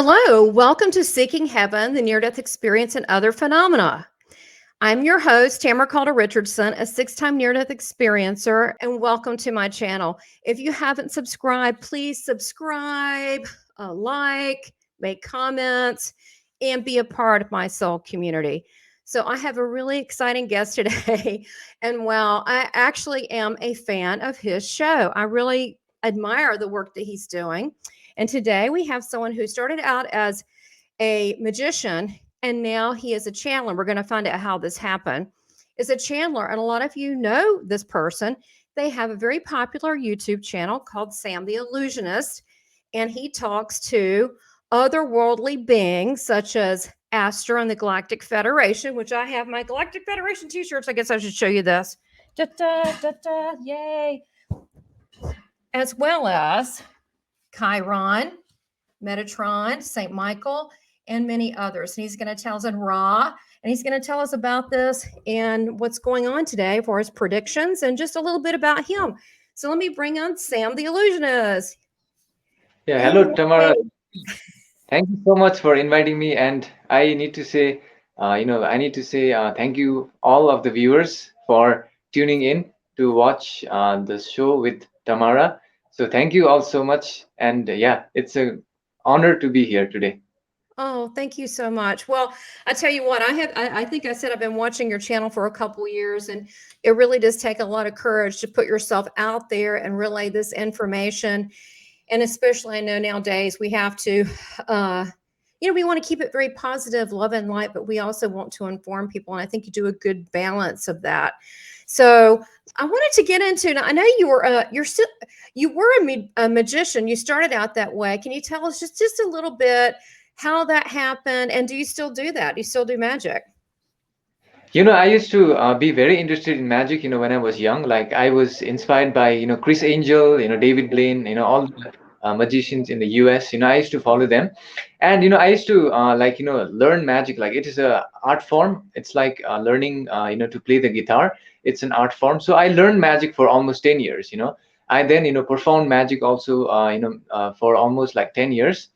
Hello, welcome to Seeking Heaven, the Near-Death Experience and Other Phenomena. I'm your host, Tamara Caulder Richardson, a six-time near-death experiencer, and welcome to my channel. If you haven't subscribed, please subscribe, make comments, and be a part of my soul community. So I have a really exciting guest today, and well, I actually am a fan of his show. I really admire the work that he's doing. And today we have someone who started out as a magician and now he is a channeler. We're going to find out how this happened. Is a channeler, and a lot of you know this person. They have a very popular YouTube channel called Sam the Illusionist, and he talks to otherworldly beings such as Ashtar and the Galactic Federation, which I have my Galactic Federation t-shirts. I guess I should show you this. Da, da, da, da, yay. As well as Kyron, Metatron, St. Michael, and many others. And he's going to tell us, and Ra, and he's going to tell us about this and what's going on today for his predictions and just a little bit about him. So let me bring on Sam the Illusionist. Yeah, hello, Tamara. Thank you so much for inviting me. And I need to say, thank you all of the viewers for tuning in to watch the show with Tamara. So thank you all so much. And yeah, it's an honor to be here today. Oh, thank you so much. Well, I tell you what, I think I said I've been watching your channel for a couple of years, and it really does take a lot of courage to put yourself out there and relay this information. And especially I know nowadays we have to, we want to keep it very positive, love and light, but we also want to inform people. And I think you do a good balance of that. So I wanted to get into, I know you were, you were a magician. You started out that way. Can you tell us just a little bit how that happened? And do you still do that? Do you still do magic? I used to be very interested in magic, when I was young. Like I was inspired by, Chris Angel, David Blaine, all the magicians in the US. I used to follow them. And, I used to learn magic. Like it is a art form. It's like learning, to play the guitar. It's an art form. So I learned magic for almost 10 years. I then, performed magic also, for almost like 10 years.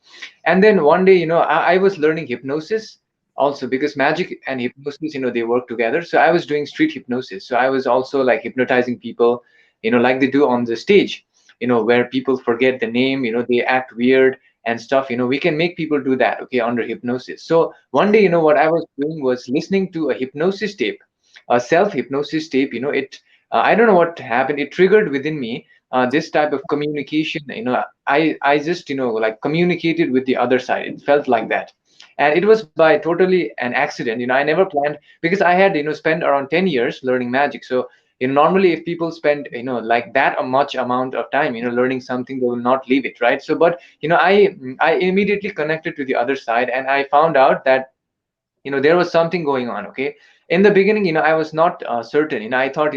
And then one day, I was learning hypnosis also, because magic and hypnosis, they work together. So I was doing street hypnosis. So I was also like hypnotizing people, like they do on the stage, where people forget the name, they act weird and stuff. We can make people do that, okay, under hypnosis. So one day, what I was doing was listening to a hypnosis tape, a self hypnosis tape. I don't know what happened. It triggered within me this type of communication. I just, like communicated with the other side. It felt like that, and it was by totally an accident. I never planned, because I had spent around 10 years learning magic. So normally if people spend like that a much amount of time learning something, they will not leave it, right? So but I immediately connected to the other side, and I found out that there was something going on. Okay, in the beginning, I was not certain. I thought,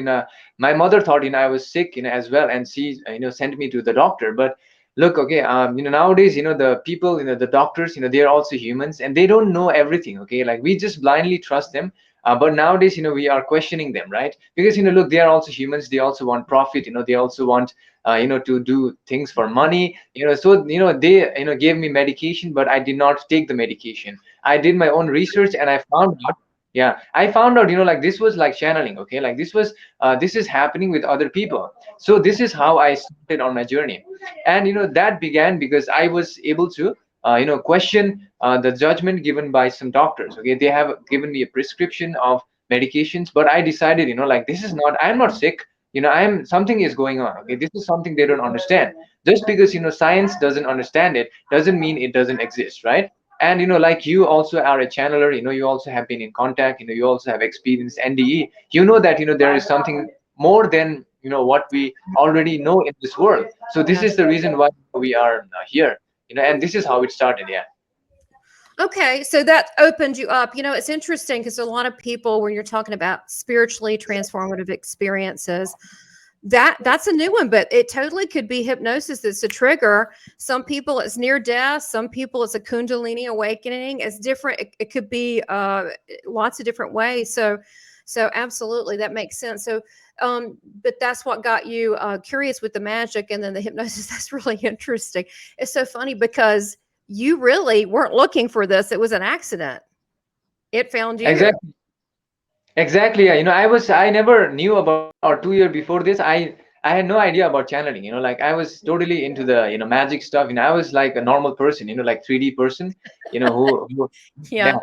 my mother thought, I was sick, as well, and she sent me to the doctor. But look, okay, nowadays, the people, the doctors, they are also humans, and they don't know everything. Okay, like we just blindly trust them. But nowadays, we are questioning them, right? Because look, they are also humans. They also want profit. They also want to do things for money. So they gave me medication, but I did not take the medication. I did my own research, and I found out, yeah, I found out, like this was like channeling. Okay, like this is happening with other people. So this is how I started on my journey. And that began because I was able to question the judgment given by some doctors. Okay, they have given me a prescription of medications, but I decided, like this is not, I'm not sick. I'm, something is going on. Okay, this is something they don't understand. Just because science doesn't understand it doesn't mean it doesn't exist, right? And like you also are a channeler. You also have been in contact. You also have experienced NDE. That there is something more than what we already know in this world. So this is the reason why we are here. And this is how it started. Yeah. Okay, so that opened you up. It's interesting because a lot of people, when you're talking about spiritually transformative experiences, that's a new one, but it totally could be hypnosis that's a trigger. Some people it's near death, some people it's a kundalini awakening. It's different. It could be lots of different ways. So absolutely, that makes sense. So but that's what got you curious with the magic and then the hypnosis. That's really interesting. It's so funny because you really weren't looking for this. It was an accident. It found you. Exactly. Exactly. Yeah. I never knew about, or 2 year before this, I had no idea about channeling. Like I was totally into the, magic stuff. I was like a normal person, like 3D person, who yeah, Yeah.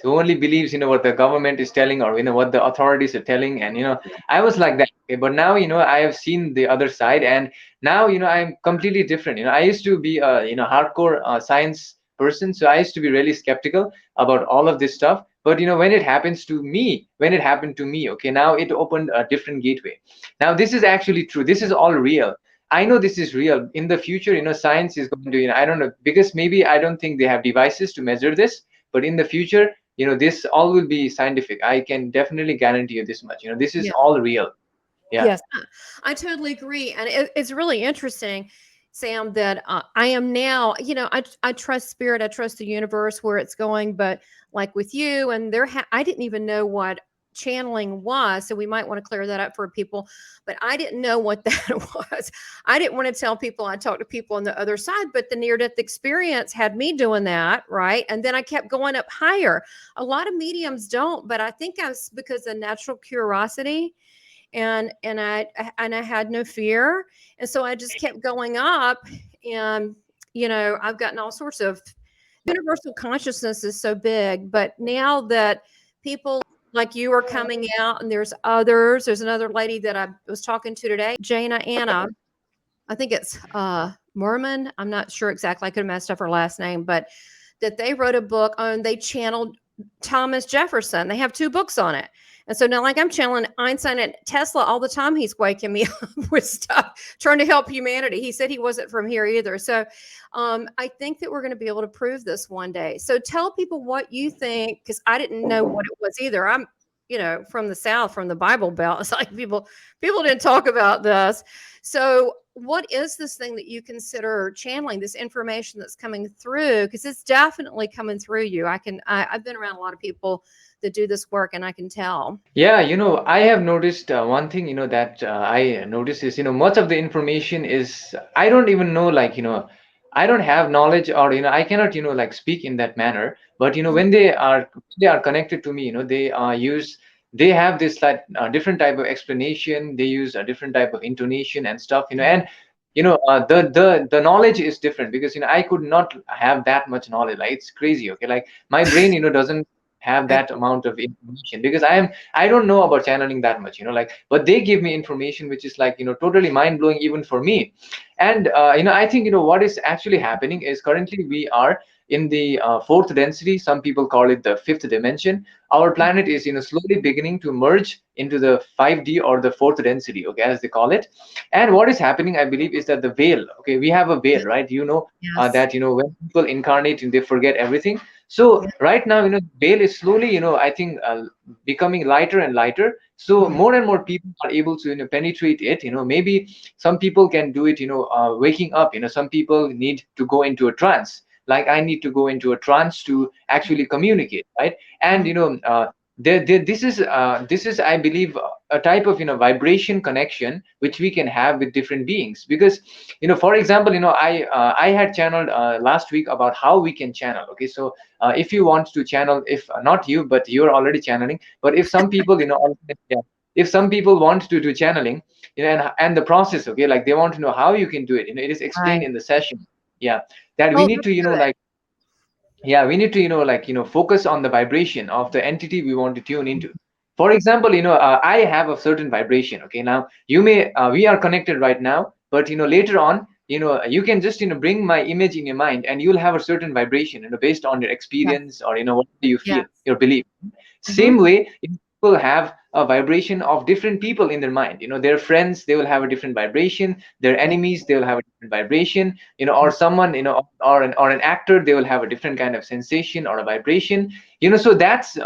who only believes, what the government is telling, or, what the authorities are telling. And, I was like that. Okay? But now, I have seen the other side, and now, I'm completely different. I used to be a, hardcore science person. So I used to be really skeptical about all of this stuff. But when it happened to me, okay, now it opened a different gateway. Now this is actually true, this is all real. I know this is real. In the future, science is going to, I don't know, because maybe I don't think they have devices to measure this. But in the future, this all will be scientific. I can definitely guarantee you this much. This is Yeah. all real. Yeah. Yes, I totally agree, and it's really interesting, Sam, that I am now. I trust spirit, I trust the universe where it's going, but like with you, and I didn't even know what channeling was, so we might want to clear that up for people. But I didn't know what that was. I didn't want to tell people I talked to people on the other side, but the near death experience had me doing that, right? And then I kept going up higher. A lot of mediums don't, but I think I was because of natural curiosity and I had no fear, and so I just kept going up. And I've gotten all sorts of universal consciousness is so big, but now that people like you are coming out, and there's another lady that I was talking to today, Jana Anna. I think it's Merman. I'm not sure exactly. I could have messed up her last name, but that they wrote a book on, they channeled Thomas Jefferson. They have 2 books on it. And so now, like, I'm channeling Einstein and Tesla all the time. He's waking me up with stuff, trying to help humanity. He said he wasn't from here either. So I think that we're going to be able to prove this one day. So tell people what you think, because I didn't know what it was either. I'm, from the South, from the Bible Belt. It's like people didn't talk about this. So what is this thing that you consider channeling, this information that's coming through? Because it's definitely coming through you. I've been around a lot of people that do this work, and I can tell. Yeah, I have noticed one thing, that I notice is, much of the information is, I don't even know, like, I don't have knowledge, or, I cannot, like, speak in that manner. But, Mhm. when they are connected to me, they have this, like, different type of explanation. They use a different type of intonation and stuff, and, the knowledge is different, because, I could not have that much knowledge. Like, it's crazy. Okay. Like, my brain, doesn't have I, that amount of information, because I don't know about channeling that much, like, but they give me information which is, like, totally mind blowing even for me. And I think, what is actually happening is, currently we are in the fourth density. Some people call it the fifth dimension. Our planet is, slowly beginning to merge into the 5D, or the fourth density, okay, as they call it. And what is happening, I believe, is that the veil, okay, we have a veil, right? yes. That, when people incarnate, they forget everything. So Yeah. right now, veil is slowly, I think, becoming lighter and lighter. So Mhm. more and more people are able to, penetrate it. Maybe some people can do it, waking up. Some people need to go into a trance. Like, I need to go into a trance to actually communicate, right? And, Mhm. this is, I believe, a type of, vibration connection which we can have with different beings. Because, for example, I had channeled last week about how we can channel. Okay, so if you want to channel, if not you, but you're already channeling, but if some people, yeah, if some people want to do channeling, and the process, okay, like, they want to know how you can do it. It is explained Right. in the session. Yeah, that we Oh, need that's to, good. like, yeah, we need to, like, focus on the vibration of the entity we want to tune into. For example, I have a certain vibration. Okay, now we are connected right now, but, later on, you can just, bring my image in your mind, and you'll have a certain vibration, based on your Yes. experience, or, what do you feel, Yes. your belief. Hmm. Same way, people have a vibration of different people in their mind. Their friends, they will have a different vibration. Their Yeah. enemies, they will have a different vibration. Or Yeah. someone, or an actor, they will have a different kind of sensation or a vibration. So that's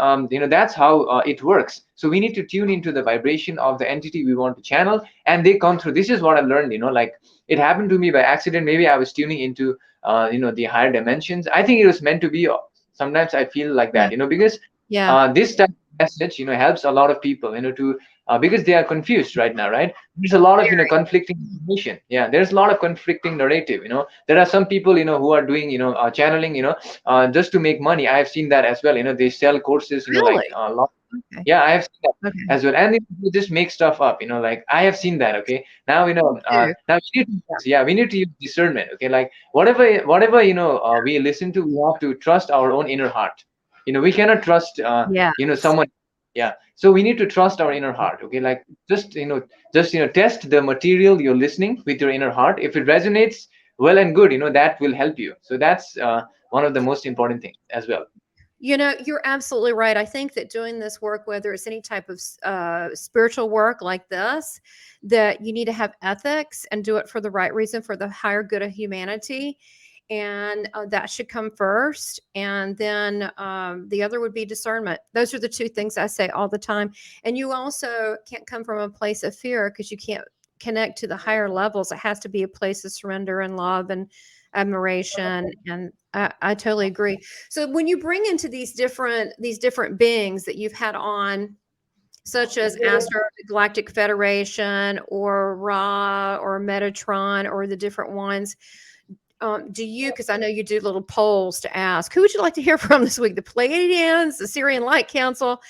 how it works. So we need to tune into the vibration of the entity we want to channel, and they come through. This is what I learned. Like, it happened to me by accident. Maybe I was tuning into the higher dimensions. I think it was meant to be. Sometimes I feel like Yeah. that, because Yeah. this type of message, helps a lot of people, to because they are confused right now, right? There's a lot of Very. conflicting information. Yeah, there's a lot of conflicting narrative. There are some people who are doing channeling, just to make money. I have seen that as well. They sell courses, like Really? a lot. Okay. Yeah, I have seen that Okay. as well, and they just make stuff up. Like I have seen that. Okay, now Me too. now we need to use discernment. Okay, like whatever we listen to, we have to trust our own inner heart. We cannot trust Yeah. someone. Yeah, so we need to trust our inner heart. Okay, like just test the material you're listening with your inner heart. If it resonates, well and good. That will help you. So that's one of the most important things as well. You're absolutely right. I think that doing this work, whether it's any type of spiritual work like this, that you need to have ethics and do it for the right reason, for the higher good of humanity. And that should come first. And then the other would be discernment. Those are the two things I say all the time. And you also can't come from a place of fear because you can't connect to the higher levels. It has to be a place of surrender and love and admiration. And I totally agree. So when you bring into these different beings that you've had on, such as Ashtar, the Galactic Federation, or Ra, or Metatron, or the different ones, do you? Because I know you do little polls to ask who would you like to hear from this week? The Pleiadians, the Syrian Light Council.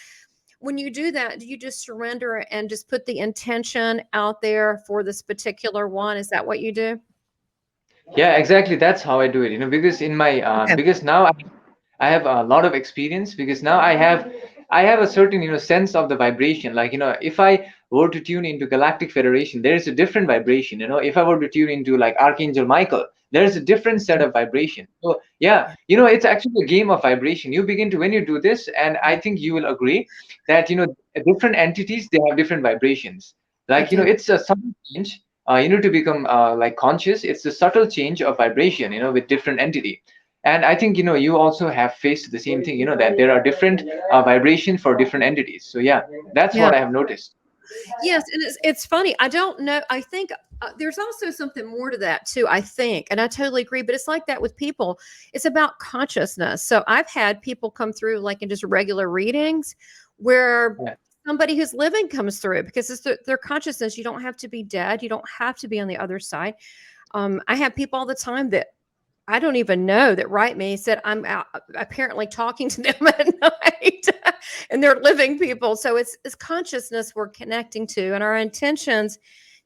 When you do that, do you just surrender and just put the intention out there for this particular one? Is that what you do? Yeah, exactly. That's how I do it. Because in my Okay. because now I have a lot of experience, because now I have a certain sense of the vibration. Like if I were to tune into Galactic Federation, there is a different vibration. If I were to tune into like Archangel Michael, there is a different set of vibration. So yeah, Yeah, it's actually a game of vibration. You begin to, when you do this, and I think you will agree that different entities, they have different vibrations. I Like do. it's a subtle change. To become like conscious. It's a subtle change of vibration, with different entity. And I think you also have faced the same thing, that there are different vibrations for different entities. So yeah, that's Yeah. what I have noticed. Yes, and it's funny. I don't know. I think there's also something more to that too. I think, and I totally agree. But it's like that with people. It's about consciousness. So I've had people come through like in just regular readings, where Yeah. somebody who's living comes through because it's their consciousness. You don't have to be dead. You don't have to be on the other side. I have people all the time that I don't even know that write me said I'm out, apparently talking to them at night, and they're living people. So it's consciousness we're connecting to, and our intentions,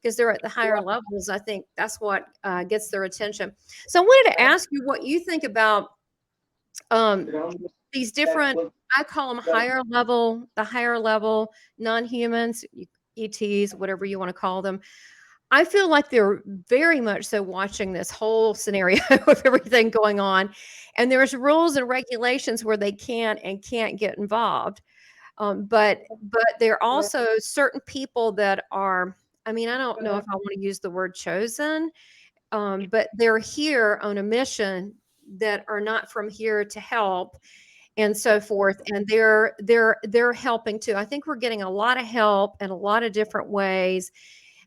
because they're at the higher levels. I think that's what gets their attention. So I wanted to ask you what you think about um, these different. I call them the higher level non-humans, ETs, whatever you want to call them. I feel like they're very much so watching this whole scenario of everything going on, and there's rules and regulations where they can and can't get involved. But there are also certain people that are. I mean, I don't know if I want to use the word chosen, but they're here on a mission that are not from here to help and so forth, and they're helping too. I think we're getting a lot of help in a lot of different ways.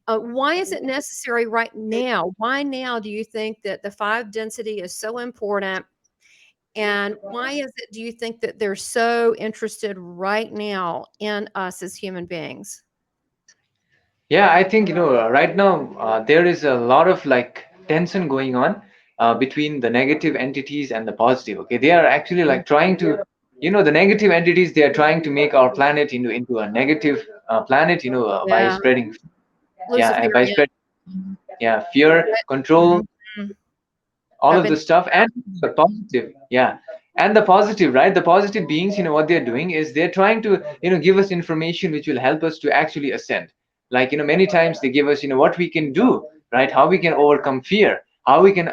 Why is it necessary right now? Why now do you think that the five density is so important? And why is it, do you think that they're so interested right now in us as human beings? Yeah, I think right now there is a lot of like tension going on between the negative entities and the positive. Okay, they are actually like trying to, the negative entities, they are trying to make our planet into a negative planet, by Yeah, spreading, yeah, and by Luciferian. spread, yeah, fear, control, Mhm. all I've of been the stuff. And the positive, yeah, and the positive, right? The positive beings, what they're doing is they're trying to give us information which will help us to actually ascend. Like many times they give us what we can do, right? How we can overcome fear, how we can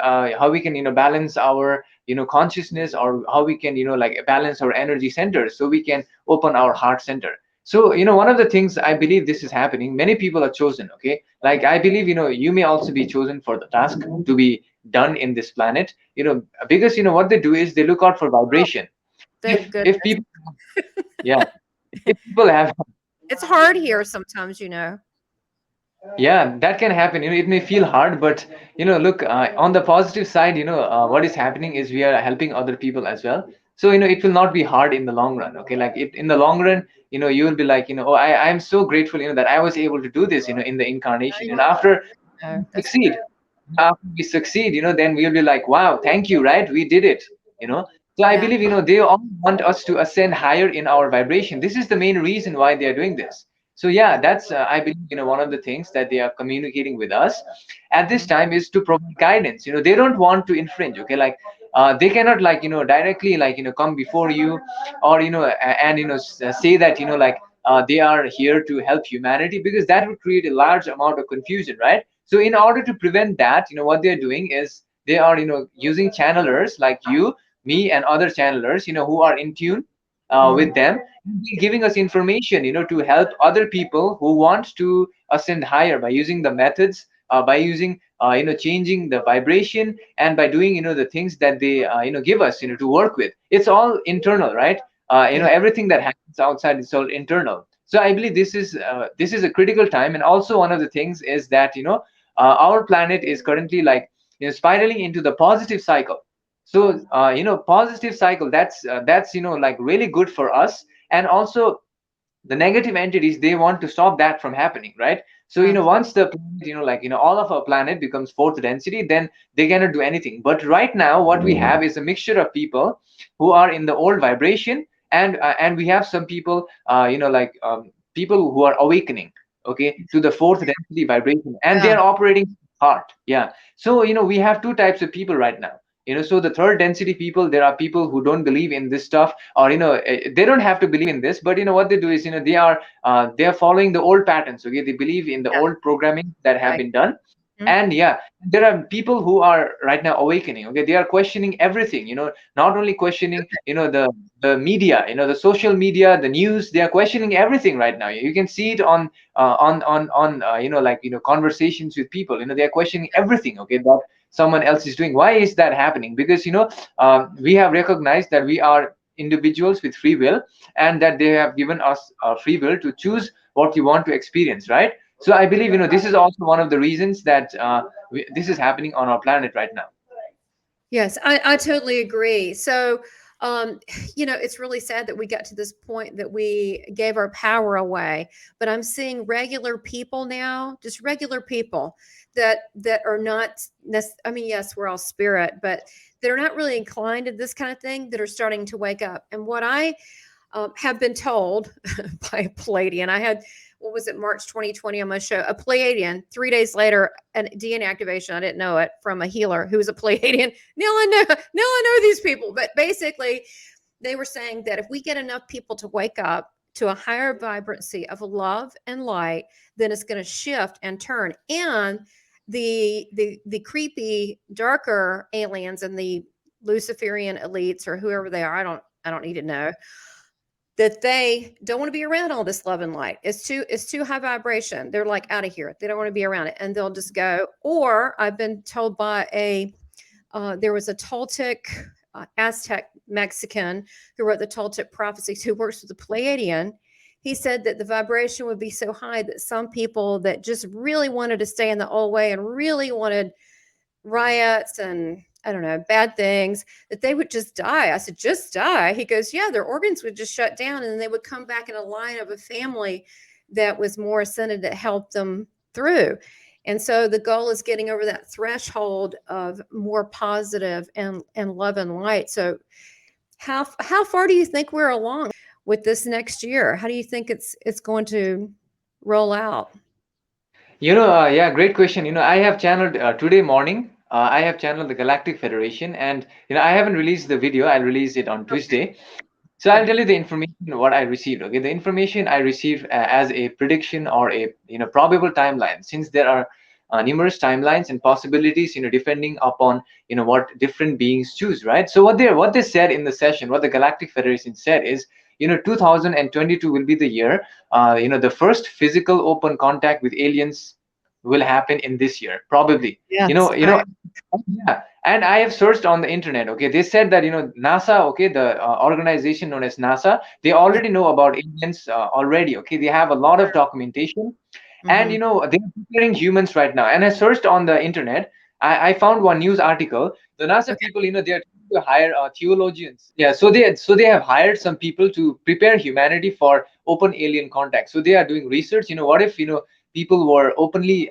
balance our consciousness, or how we can like balance our energy centers, so we can open our heart center. So one of the things I believe this is happening, many people are chosen. Okay, like I believe you may also be chosen for the task to be done in this planet, because what they do is they look out for oh, vibration. thank If goodness. people, yeah, if people have, It's hard here sometimes. yeah, that can happen. It may feel hard, but look, on the positive side, what is happening is we are helping other people as well. So it will not be hard in the long run. Okay, like in the long run, you will be like, oh, I'm so grateful, that I was able to do this, in the incarnation. And after No, that's succeed, after we succeed, then we'll be like, wow, thank you, right? We did it, you know. So I yeah, believe, they all want us to ascend higher in our vibration. This is the main reason why they are doing this. So yeah, that's I believe, one of the things that they are communicating with us at this mhm, time is to provide guidance. They don't want to infringe. Okay, like they cannot, like, directly, like, come before you, or and say that, like, they are here to help humanity, because that would create a large amount of confusion, right? So in order to prevent that, what they're doing is they are, using channelers like you, me, and other channelers, who are in tune mhm, with them, giving us information, to help other people who want to ascend higher by using the methods, by using, changing the vibration, and by doing, the things that they, give us, to work with. It's all internal, right? yeah, Everything that happens outside is all internal. So I believe this is a critical time. And also one of the things is that, our planet is currently, like, spiraling into the positive cycle. So positive cycle, that's like really good for us. And also the negative entities, they want to stop that from happening, right? So yeah, once the planet, like, all of our planet becomes fourth density, then they cannot do anything. But right now what we have is a mixture of people who are in the old vibration, and we have some people, like, people who are awakening, okay, to the fourth density vibration, and they yeah, are operating heart. Yeah. So we have two types of people right now. So the third density people, there are people who don't believe in this stuff, or they don't have to believe in this, but what they do is, they are following the old patterns. Okay, they believe in the yeah, old programming that have right, been done. mhm, And yeah, there are people who are right now awakening. Okay, they are questioning everything. Not only questioning, the media, the social media, the news. They are questioning everything right now. You can see it on like, conversations with people. They are questioning everything, okay, that someone else is doing. Why is that happening? Because we have recognized that we are individuals with free will, and that they have given us free will to choose what we want to experience, right? So I believe, this is also one of the reasons that this is happening on our planet right now. yes, I totally agree. So, um, it's really sad that we got to this point that we gave our power away. But I'm seeing regular people now, just regular people that are not. I mean, yes, we're all spirit, but they're not really inclined to this kind of thing. That are starting to wake up. And what I have been told by a Pleiadian. I had, what was it, March 2020 on my show, a Pleiadian. 3 days later, an DNA activation. I didn't know it from a healer who was a Pleiadian. Now I know these people. But basically, they were saying that if we get enough people to wake up to a higher vibrancy of love and light, then it's going to shift and turn. And the creepy, darker aliens and the Luciferian elites or whoever they are, I don't need to know, that they don't want to be around all this love and light. It's too high vibration. They're like out of here. They don't want to be around it, and they'll just go. Or I've been told by there was a Toltec Aztec Mexican who wrote the Toltec prophecies, who works with the Pleiadian. He said that the vibration would be so high that some people that just really wanted to stay in the old way and really wanted riots and, I don't know, bad things, that they would just die. I said, just die? He goes, yeah, their organs would just shut down, and then they would come back in a line of a family that was more ascended, that helped them through. And so the goal is getting over that threshold of more positive and love and light. So how far do you think we're along with this next year? How do you think it's going to roll out? Yeah, great question. I have channeled today morning. I have channeled the Galactic Federation, and I haven't released the video. I'll release it on Okay. Tuesday. So I'll Yeah. tell you the information what I received. Okay, the information I received as a prediction, or a probable timeline, since there are numerous timelines and possibilities, depending upon what different beings choose, right? So what they said in the session, what the Galactic Federation said is, 2022 will be the year. The first physical open contact with aliens will happen in this year, probably. Yes. I Yeah, and I have searched on the internet. Okay, they said that NASA, okay, the organization known as NASA, they Yeah. already know about aliens already. Okay, they have a lot of documentation, and Mhm. they're preparing humans right now. And I searched on the internet. I found one news article. The NASA Okay. people, they're telling to hire theologians. Yeah, so they have hired some people to prepare humanity for open alien contact. So they are doing research. What if people were openly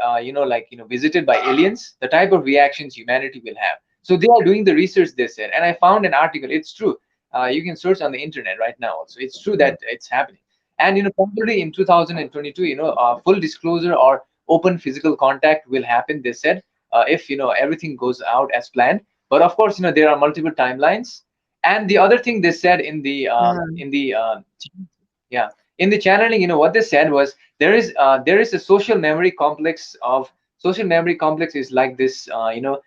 visited by aliens? The type of reactions humanity will have. So they are doing the research, they said, and I found an article. It's true. You can search on the internet right now. Also, it's true that it's happening. And probably in 2022, full disclosure or open physical contact will happen. They said if everything goes out as planned. But of course, there are multiple timelines. And the other thing they said yeah, in the channeling, what they said was there is a social memory complex is like this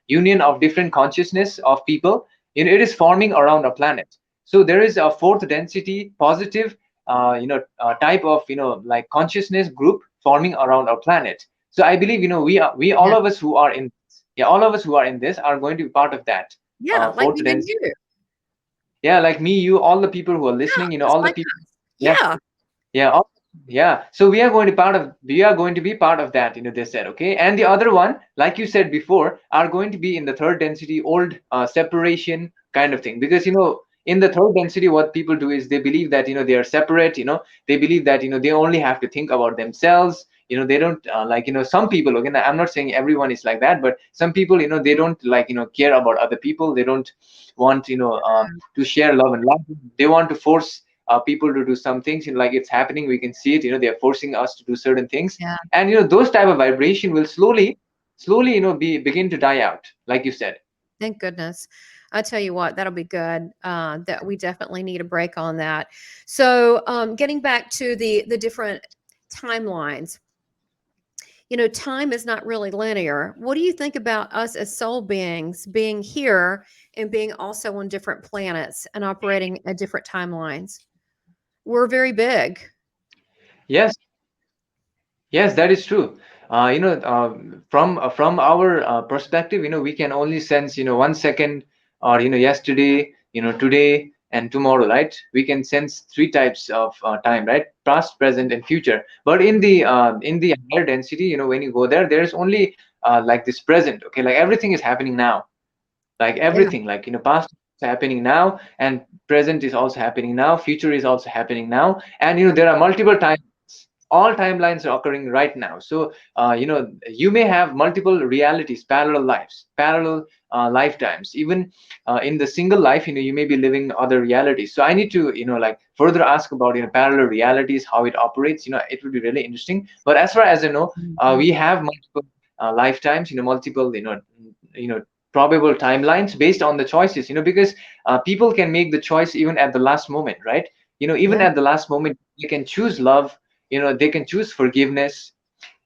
union of different consciousness of people. It is forming around a planet. So there is a fourth density positive type of like consciousness group forming around our planet. So I believe we all Yeah. of us who are in, yeah, all of us who are in this are going to be part of that Yeah, like fourth me and density. you. Yeah, like me, you, all the people who are Yeah, listening, just all the like people. us. Yeah, Yeah. yeah, yeah. So we are going to be part of that. They said, okay. And the other one, like you said before, are going to be in the third density, old separation kind of thing. Because in the third density, what people do is they believe that they are separate. They believe that they only have to think about themselves. They don't like some people. Again, I'm not saying everyone is like that, but some people they don't like care about other people. They don't want to share love and love. They want to force people to do some things, like it's happening, we can see it, they're forcing us to do certain things. Yeah. And those type of vibration will slowly begin to die out, like you said. Thank goodness. I tell you what, that'll be good. That we definitely need a break on that. So, getting back to the different timelines, time is not really linear. What do you think about us as soul beings being here and being also on different planets and operating at different timelines? We're very big. Yes, yes, that is true. From our perspective, we can only sense 1 second, or yesterday, today and tomorrow, right? We can sense three types of time, right? Past, present, and future. But in the higher density, when you go there, there's only like this present. Okay, like everything is happening now, like Yeah. everything, like past is happening now, and present is also happening now, future is also happening now. And Yeah. there are multiple times, all timelines are occurring right now. So you may have multiple realities, parallel lives, parallel lifetimes. Even in the single life, you may be living other realities. So I need to like further ask about parallel realities, how it operates. It would be really interesting. But as far as I know, Mhm. we have multiple lifetimes, multiple you know probable timelines based on the choices, because people can make the choice even at the last moment, right? Even Yeah. at the last moment, they can choose love, they can choose forgiveness,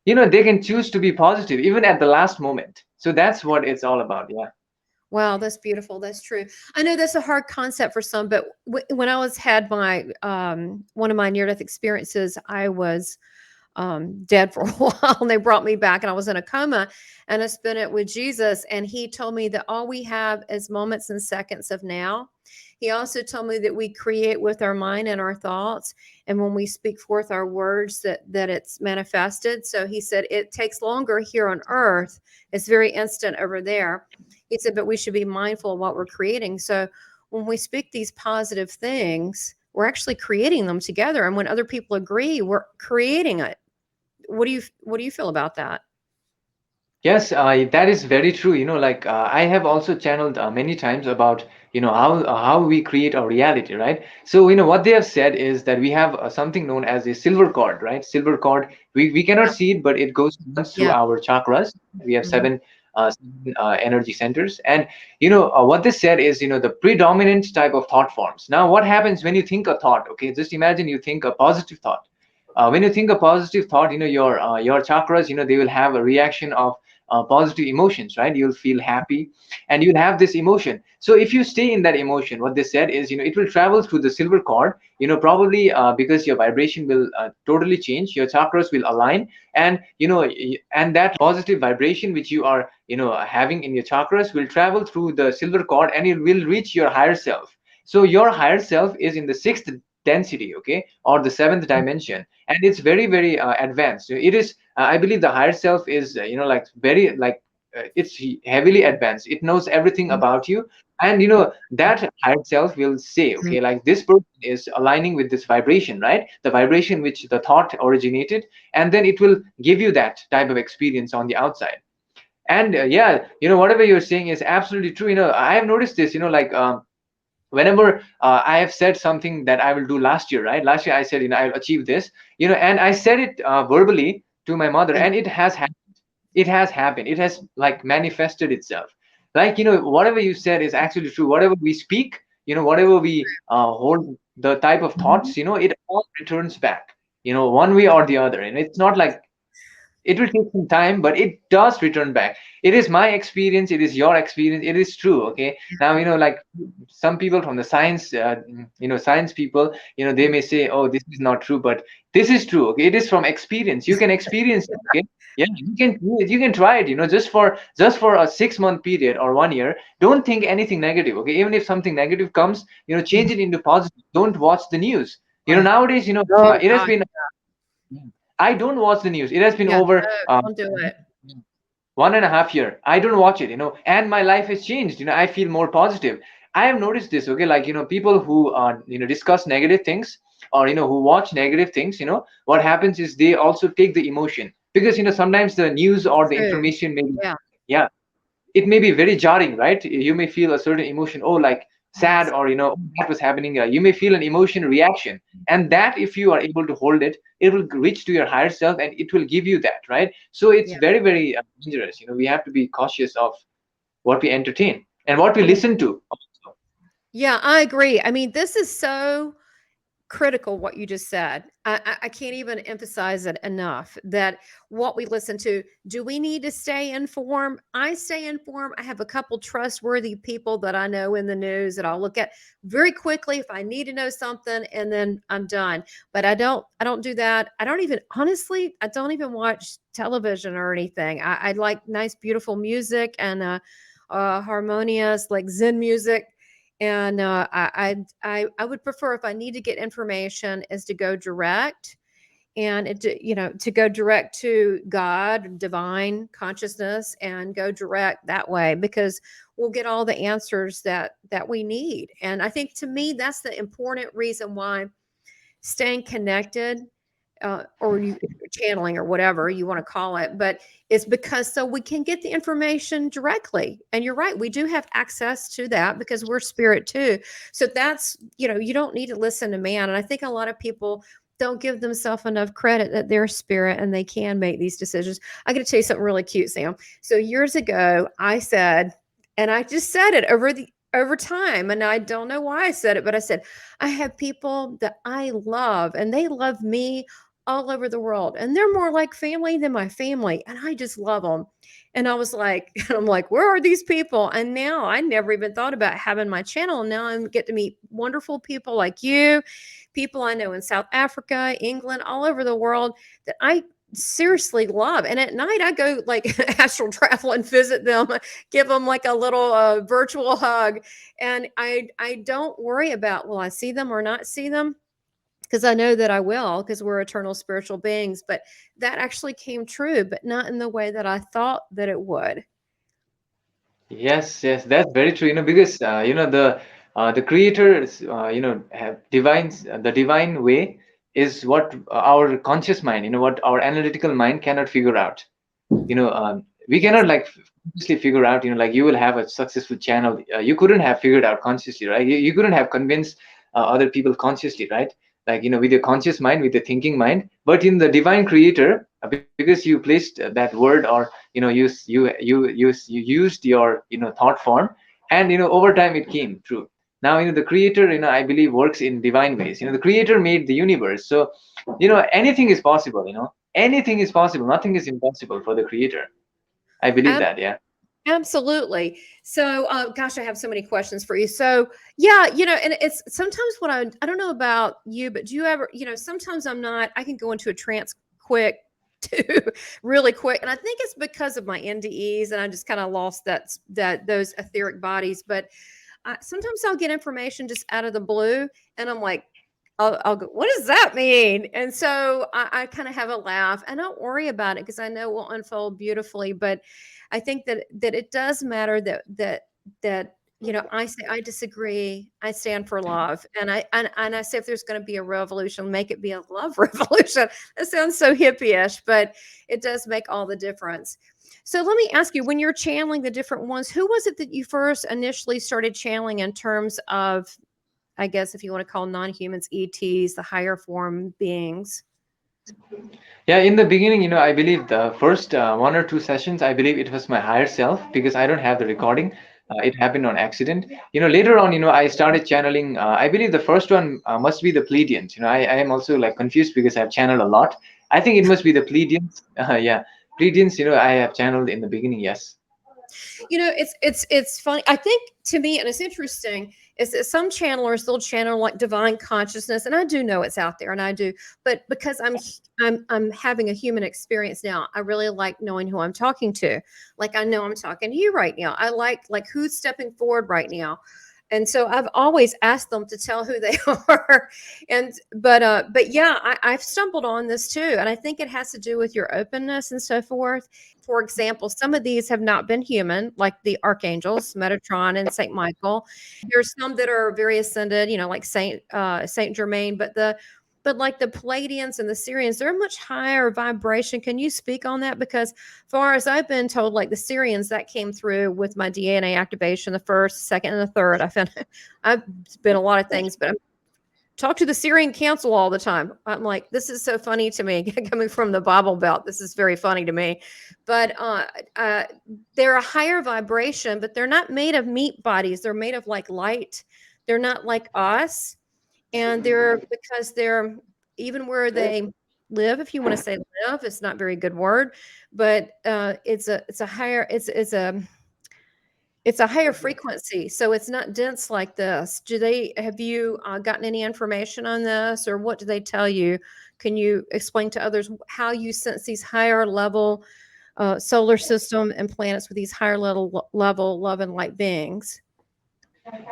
they can choose to be positive even at the last moment. So that's what it's all about. Yeah. Wow, that's beautiful. That's true. I know that's a hard concept for some, but when I was had my one of my near death experiences, I was dead for a while, and they brought me back, and I was in a coma, and I spent it with Jesus, and he told me that all we have is moments and seconds of now. He also told me that we create with our mind and our thoughts, and when we speak forth our words, that it's manifested. So he said it takes longer here on earth. It's very instant over there. He said, but we should be mindful of what we're creating. So when we speak these positive things, we're actually creating them together, and when other people agree, we're creating it. What do you feel about that? Yes, that is very true. Like I have also channeled many times about how we create our reality, right? So what they have said is that we have something known as a silver cord, right? Silver cord. We cannot Yeah. see it, but it goes runs through Yeah. our chakras. We have Mhm. seven energy centers, and what they said is the predominant type of thought forms. Now, what happens when you think a thought? Okay, just imagine you think a positive thought. When you think a positive thought, your chakras, they will have a reaction of positive emotions, right? You'll feel happy, and you'll have this emotion. So if you stay in that emotion, what they said is, it will travel through the silver cord. Probably because your vibration will totally change, your chakras will align, and and that positive vibration which you are having in your chakras will travel through the silver cord, and it will reach your higher self. So your higher self is in the sixth density, okay, or the seventh dimension, and it's very, very advanced. So it is I believe the higher self is like very like it's heavily advanced. It knows everything about you, and that higher self will say, Mhm. okay, like this person is aligning with this vibration, right? The vibration which the thought originated, and then it will give you that type of experience on the outside. And yeah, whatever you're saying is absolutely true. I have noticed this. Like whenever I have said something that I will do last year, right? Last year I said, I'll achieve this, and I said it verbally to my mother, Yeah. and it has happened. It has happened. It has like manifested itself. Like, whatever you said is actually true. Whatever we speak, whatever we hold, the type of thoughts, it all returns back, one way or the other. And it's not like it will take some time, but it does return back. It is my experience, it is your experience, it is true. Okay, now like some people from the science, science people, they may say, oh, this is not true, but this is true. Okay, it is from experience. You can experience it. Okay, yeah, you can try it, just for a 6 month period or 1 year. Don't think anything negative. Okay, even if something negative comes, change Mhm. it into positive. Don't watch the news. Right. Nowadays, Oh it has gosh. been, I don't watch the news. It has been Yeah. over No, don't do it. 1.5 year. I don't watch it, and my life has changed. I feel more positive. I have noticed this. Okay, like people who discuss negative things, or who watch negative things. What happens is they also take the emotion, because sometimes the news or the True. information may be, Yeah. yeah, it may be very jarring, right? You may feel a certain emotion, oh, like sad, Yes. or "Oh, what was happening?" You may feel an emotion reaction, and that, if you are able to hold it, it will reach to your higher self, and it will give you that, right? So it's Yeah. very, very dangerous. We have to be cautious of what we entertain and what we Yeah. listen to. Yeah, I agree. I mean, this is so critical what you just said. I can't even emphasize it enough that what we listen to, do we need to stay informed? I stay informed. I have a couple trustworthy people that I know in the news that I'll look at very quickly if I need to know something, and then I'm done. But I don't do that. I don't even, honestly, I don't even watch television or anything. I like nice, beautiful music and harmonious, like Zen music. And I would prefer, if I need to get information, is to go direct, and to go direct to God, divine consciousness, and go direct that way, because we'll get all the answers that we need. And I think, to me, that's the important reason why staying connected, or you channeling, or whatever you want to call it, but it's because so we can get the information directly. And you're right, we do have access to that because we're spirit too. So that's, you don't need to listen to man. And I think a lot of people don't give themselves enough credit that they're spirit and they can make these decisions. I got to tell you something really cute, Sam. So years ago, I said, and I just said it over time, and I don't know why I said it, but I said, I have people that I love, and they love me all over the world, and they're more like family than my family, and I just love them. And I was like, and I'm like, where are these people? And now I never even thought about having my channel. Now I get to meet wonderful people like you, people I know in South Africa, England, all over the world, that I seriously love. And at night I go like astral travel and visit them, give them like a little virtual hug. And I don't worry about, will I see them or not see them, because I know that I will, because we're eternal spiritual beings. But that actually came true, but not in the way that I thought that it would. Yes, yes, that's very true. Because the creators, have divines. The divine way is what our conscious mind, what our analytical mind cannot figure out. We Yes. cannot like consciously figure out. Like you will have a successful channel. You couldn't have figured out consciously, right? You couldn't have convinced other people consciously, right? Like with your conscious mind, with the thinking mind. But in the divine creator, because you placed that word, or you used your thought form, and over time it came true. Now the creator, I believe, works in divine ways. The creator made the universe, so anything is possible. Anything is possible. Nothing is impossible for the creator. I believe Ab- that. Yeah. Absolutely. So, gosh, I have so many questions for you. So, yeah, and it's sometimes what I don't know about you, but do you ever, sometimes I can go into a trance quick too, really quick. And I think it's because of my NDEs, and I just kind of lost those etheric bodies. But sometimes I'll get information just out of the blue, and I'm like, I'll go, what does that mean? And so I kind of have a laugh and don't worry about it because I know it will unfold beautifully. But I think that it does matter that I say I disagree. I stand for love, and I say if there's going to be a revolution, make it be a love revolution. That sounds so hippie-ish, but it does make all the difference. So let me ask you, when you're channeling the different ones, who was it that you first initially started channeling in terms of, I guess, if you want to call non-humans ETs, the higher form beings? Yeah, in the beginning, I believe the first 1 or 2 sessions, I believe it was my higher self because I don't have the recording. It happened on accident. Later on, I started channeling. I believe the first one must be the Pleiadians. I am also like confused because I've channeled a lot. I think it must be the Pleiadians. Yeah, Pleiadians. I have channeled in the beginning. Yes. It's funny. I think to me, and it's interesting, is that some channelers they'll channel like divine consciousness, and I do know it's out there, and I do, but because I'm having a human experience now, I really like knowing who I'm talking to. Like I know I'm talking to you right now. I like who's stepping forward right now. And so I've always asked them to tell who they are. But yeah, I've stumbled on this too. And I think it has to do with your openness and so forth. For example, some of these have not been human, like the archangels, Metatron and Saint Michael. There's some that are very ascended, like Saint Germain, but like the Pleiadians and the Sirians, they're much higher vibration. Can you speak on that? Because far as I've been told, like the Sirians that came through with my DNA activation, the first, second, and the third. I found I've been a lot of things, but talk to the Syrian Council all the time. I'm like, this is so funny to me coming from the Bible Belt. This is very funny to me. But they're a higher vibration, but they're not made of meat bodies. They're made of like light. They're not like us. And because they're even where they live, if you want to say live, it's not a very good word, but it's a higher, it's a higher frequency, so it's not dense like this. Have you gotten any information on this, or what do they tell you? Can you explain to others how you sense these higher level solar system and planets with these higher level love and light beings?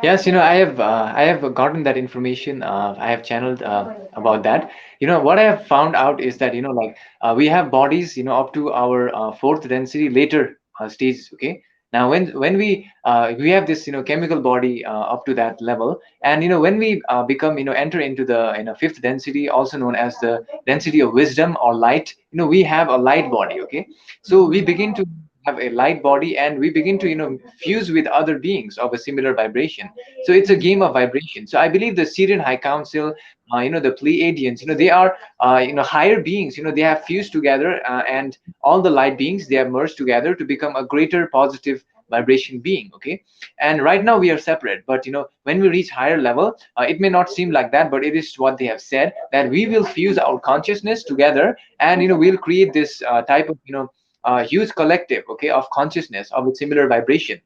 Yes, I have gotten that information. I have channeled about that. What I have found out is that like we have bodies up to our fourth density later stages. Okay. Now when we have this chemical body up to that level, and when we become enter into the fifth density, also known as the density of wisdom or light. We have a light body. Okay. So we begin to have a light body, and we begin to fuse with other beings of a similar vibration. So it's a game of vibration. So I believe the Syrian High Council, the Pleiadians, they are higher beings. They have fused together, and all the light beings, they have merged together to become a greater positive vibration being. Okay. And right now we are separate, but when we reach higher level, it may not seem like that, but it is what they have said, that we will fuse our consciousness together, and we'll create this type of huge collective, okay, of consciousness of a similar vibration.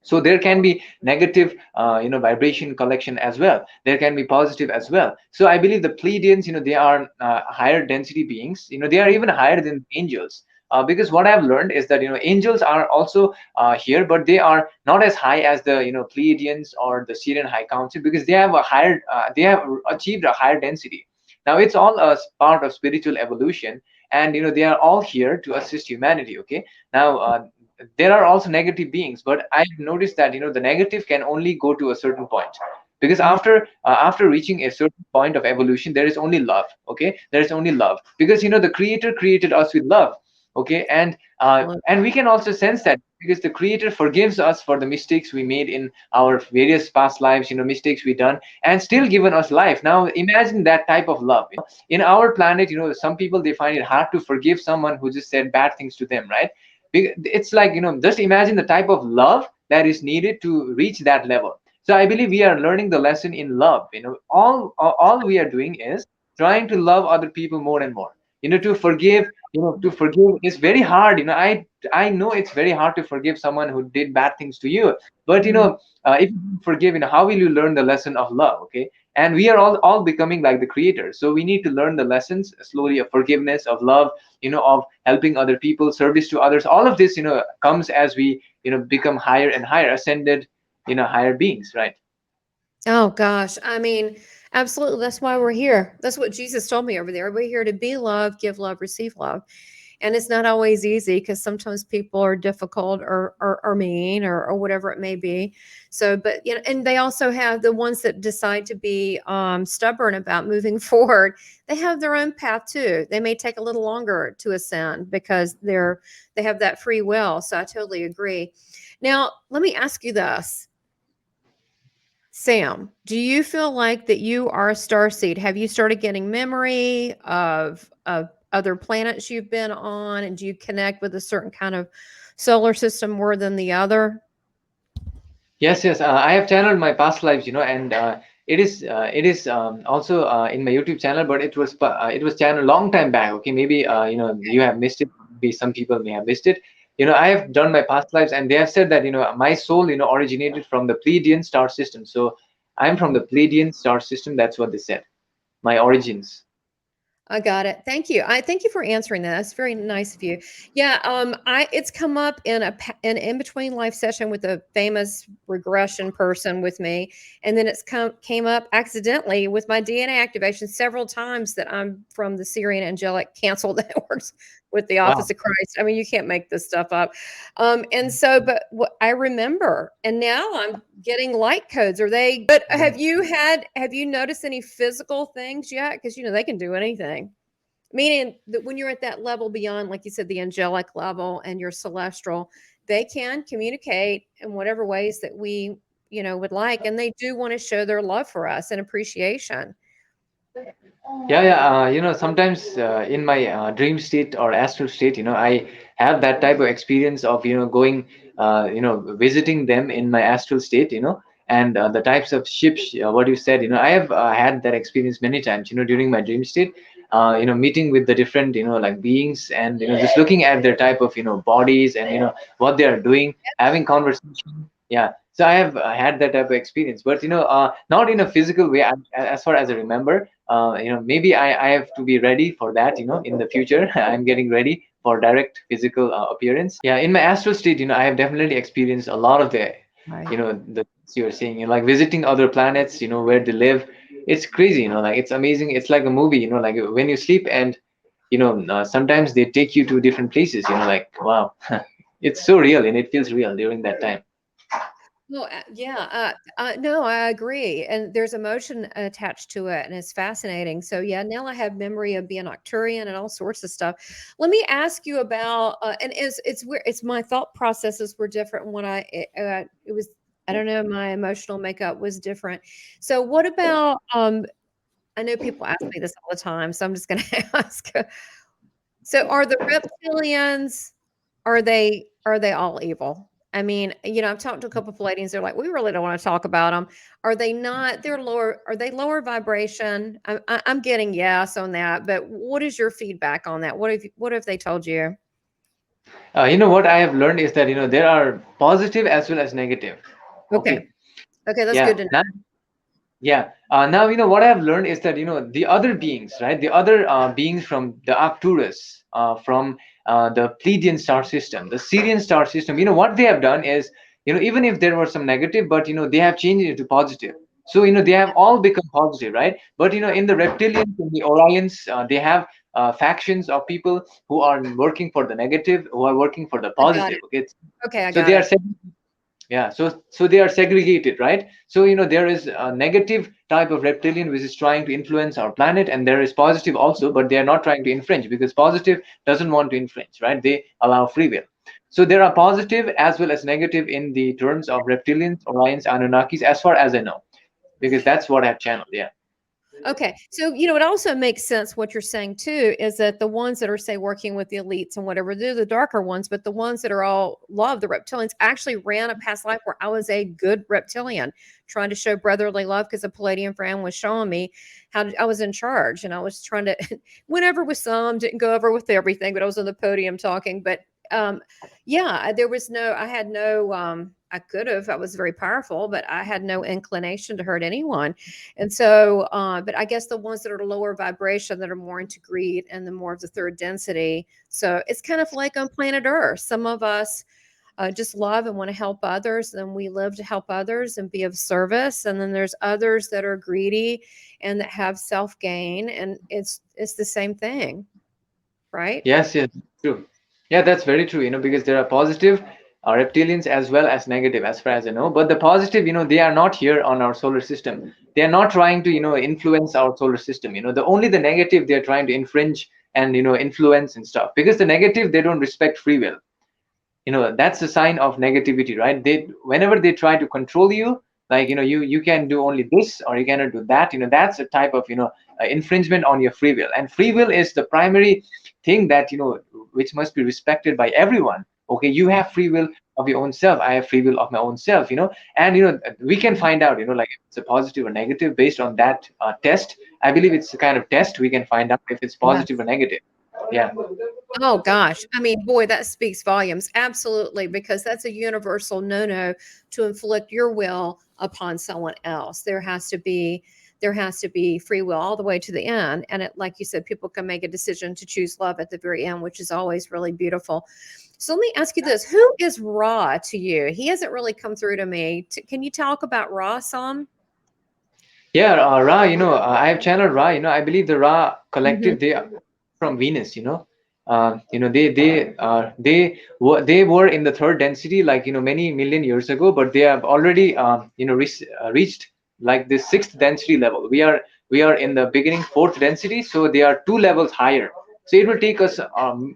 So there can be negative vibration collection as well, there can be positive as well. So I believe the Pleiadians, they are higher density beings, they are even higher than angels. Because what I've learned is that angels are also here, but they are not as high as the Pleiadians or the Syrian High Council, because they have a higher they have achieved a higher density. Now it's all a part of spiritual evolution, and they are all here to assist humanity. Okay. Now there are also negative beings, but I've noticed that the negative can only go to a certain point, because after reaching a certain point of evolution, there is only love. Okay. There is only love, because the creator created us with love. Okay. And we can also sense that, because the creator forgives us for the mistakes we made in our various past lives, mistakes we done, and still given us life. Now imagine that type of love. In our planet, some people, they find it hard to forgive someone who just said bad things to them, right? It's like, just imagine the type of love that is needed to reach that level. So I believe we are learning the lesson in love. All we are doing is trying to love other people more and more. To forgive, to forgive is very hard. I know it's very hard to forgive someone who did bad things to you. But if you forgive, how will you learn the lesson of love? Okay. And we are all becoming like the creator, so we need to learn the lessons slowly of forgiveness, of love, of helping other people, service to others. All of this comes as we become higher and higher ascended, higher beings, right? Oh gosh. I mean, absolutely. That's why we're here. That's what Jesus told me over there. We're here to be love, give love, receive love. And it's not always easy because sometimes people are difficult or mean or whatever it may be. So, but you know, and they also have the ones that decide to be stubborn about moving forward. They have their own path too. They may take a little longer to ascend because they have that free will. So I totally agree. Now, let me ask you this. Sam, do you feel like that you are a star seed? Have you started getting memory of other planets you've been on, and do you connect with a certain kind of solar system more than the other? Yes, yes. I have channeled my past lives, and it is also in my YouTube channel, but it was channeled long time back. Okay, maybe you have missed it. Maybe some people may have missed it. I have done my past lives, and they have said that my soul originated from the Pleiadian star system. So I'm from the Pleiadian star system. That's what they said. My origins. I got it. Thank you. I thank you for answering that. That's very nice of you. Yeah, I it's come up in an in between life session with a famous regression person with me, and then it's came up accidentally with my DNA activation several times that I'm from the Syrian angelic canceled networks with the Wow. Office of Christ. I mean, you can't make this stuff up. And so, but what I remember, and now I'm getting light codes. Are they? But have you noticed any physical things yet? Because they can do anything. Meaning that when you're at that level beyond, like you said, the angelic level and your celestial, they can communicate in whatever ways that we, would like, and they do want to show their love for us and appreciation. Yeah, yeah. Sometimes in my dream state or astral state, I have that type of experience of going, visiting them in my astral state, and the types of ships. What you said, I have had that experience many times, during my dream state. Meeting with the different, like beings, and just looking at their type of, bodies, and what they are doing, having conversation. Yeah. So I have had that type of experience, but not in a physical way, as far as I remember. Maybe I have to be ready for that, in the future. I'm getting ready for direct physical appearance. Yeah, in my astral state, I have definitely experienced a lot of Right. the things you're saying, like visiting other planets, where they live. It's crazy, like it's amazing. It's like a movie, like when you sleep, and sometimes they take you to different places, like wow. It's so real, and it feels real during that time. No, yeah, no, I agree, and there's emotion attached to it, and it's fascinating. So, yeah, now I have memory of being Arcturian and all sorts of stuff. Let me ask you about, and it's weird. It's my thought processes were different when it was. I don't know. My emotional makeup was different. So, what about? I know people ask me this all the time, so I'm just going to ask. So are the reptilians, are they all evil? I mean, I've talked to a couple of Palladians, they're like, "We really don't wanna talk about them." Are they not are they lower vibration? I'm getting yes on that, but what is your feedback on that? What have they told you? What I have learned is that there are positive as well as negative. Okay. Okay. Okay, that's Yeah. good to know. Yeah. Now, what I have learned is that the other beings, right? The other beings from the Arcturus, from the Pleiadian star system, the Syrian star system. What they have done is, even if there were some negative, but they have changed it to positive. So they have all become positive, right? But in the reptilians, in the Orions, they have factions of people who are working for the negative, who are working for the I got positive. it. Okay. Okay, I So got they are it. said. Yeah, so they are segregated, right? So there is a negative type of reptilian which is trying to influence our planet, and there is positive also, but they are not trying to infringe, because positive doesn't want to infringe, right? They allow free will. So there are positive as well as negative in the terms of reptilians, Orions, Anunnakis, as far as I know, because that's what I've channeled. Yeah. Okay. So, it also makes sense what you're saying too is that the ones that are, say, working with the elites and whatever, they're the darker ones, but the ones that are all love the reptilians actually ran a past life where I was a good reptilian trying to show brotherly love because a Palladian friend was showing me I was in charge and I was trying to went over with some, didn't go over with everything, but I was on the podium talking. But um, yeah, there was no, I had no, I could have, I was very powerful, but I had no inclination to hurt anyone. And so, but I guess the ones that are lower vibration that are more into greed and the more of the third density. So it's kind of like on planet Earth. Some of us, just love and want to help others, and we live to help others and be of service. And then there's others that are greedy and that have self gain, and it's the same thing, right? Yes, yes, true. Yeah, that's very true, because there are positive reptilians as well as negative, as far as I know. But the positive, they are not here on our solar system. They are not trying to, influence our solar system. The only the negative they are trying to infringe and, influence and stuff. Because the negative, they don't respect free will. That's a sign of negativity, right? They whenever they try to control you, like, you can do only this or you cannot do that. That's a type of, infringement on your free will. And free will is the primary thing that, which must be respected by everyone. Okay, you have free will of your own self, I have free will of my own self. And we can find out, like, if it's a positive or negative based on that test. I believe it's a kind of test we can find out if it's positive or Yes. negative. Yeah. Oh gosh. I mean, boy, that speaks volumes. Absolutely, because that's a universal no-no to inflict your will upon someone else. There has to be free will all the way to the end. And it, like you said, people can make a decision to choose love at the very end, which is always really beautiful. So let me ask you this. Who is Ra to you? He hasn't really come through to me. Can you talk about Ra some? Yeah, Ra, I have channeled Ra. I believe the Ra Hmm. collective, they are from Venus. They were in the third density, like, many million years ago, but they have already reached like the sixth density level. We are in the beginning fourth density, so they are two levels higher. So it will take us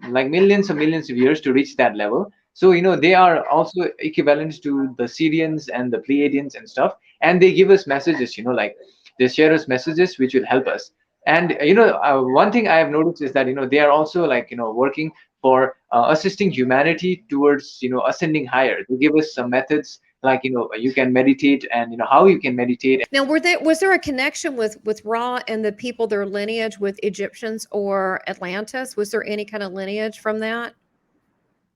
like millions of years to reach that level. So they are also equivalent to the Sirians and the Pleiadians and stuff, and they give us messages. Like, they share us messages which will help us. And one thing I have noticed is that they are also, like, working for assisting humanity towards ascending higher. They give us some methods, like, you can meditate, and how you can meditate. Now, was there a connection with Ra and the people, their lineage with Egyptians or Atlantis? Was there any kind of lineage from that?